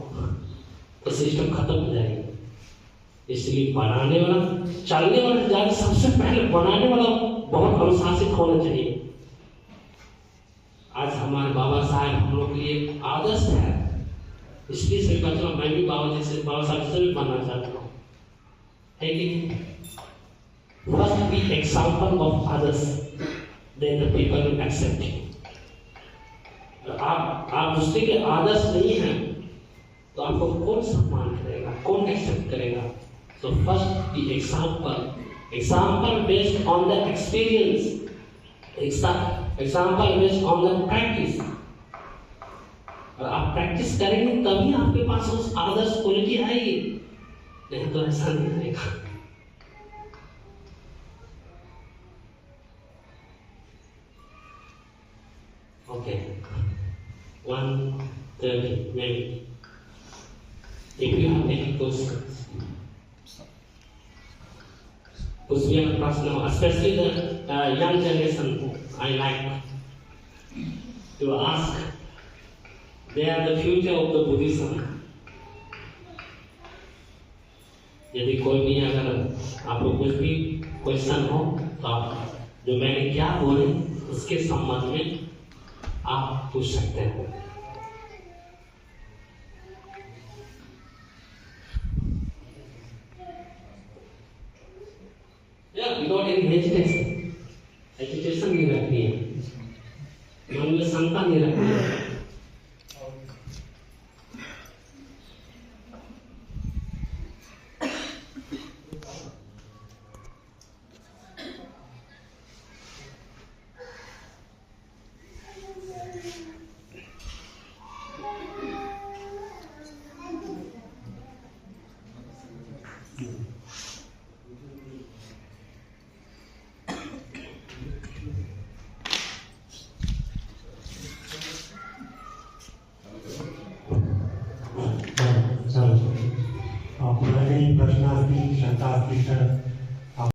तो सिस्टम खत्म हो जाएगी। इसलिए बनाने वाला, चलने वाला जाकर सबसे पहले बनाने वाला बहुत अनुशासित होना चाहिए। आज हमारे बाबा साहब हम लोग के लिए आदर्श है, इसलिए से बच्चों मैं भी बाबा साहब से भी बनना चाहता हूँ, है कि first be example of others, then the people will accept you. आप दूसरे के आदर्श नहीं हैं तो आपको कौन सम्मान करेगा, कौन एक्सेप्ट करेगा? So first the example based on the experience, example based on the practice. और आप प्रैक्टिस करेंगे तभी आपके पास उस आदर्श क्वालिटी आएगी, नहीं तो ऐसा नहीं आएगा। Okay 1:30 maybe. If you have any questions, because we are class now, especially the young generation, I like to ask. They are the future of the Buddhism. यदि कोई भी अगर आपको कुछ भी क्वेश्चन हो तो आप जो मैंने क्या बोले उसके संबंध में आप पूछ सकते हैं। विदाउट एनी हेजिटेशन, हेजिटेशन नहीं रखनी है, मन में शंका नहीं रखनी है। कहीं प्रश्न अस्ति, शंका अस्ति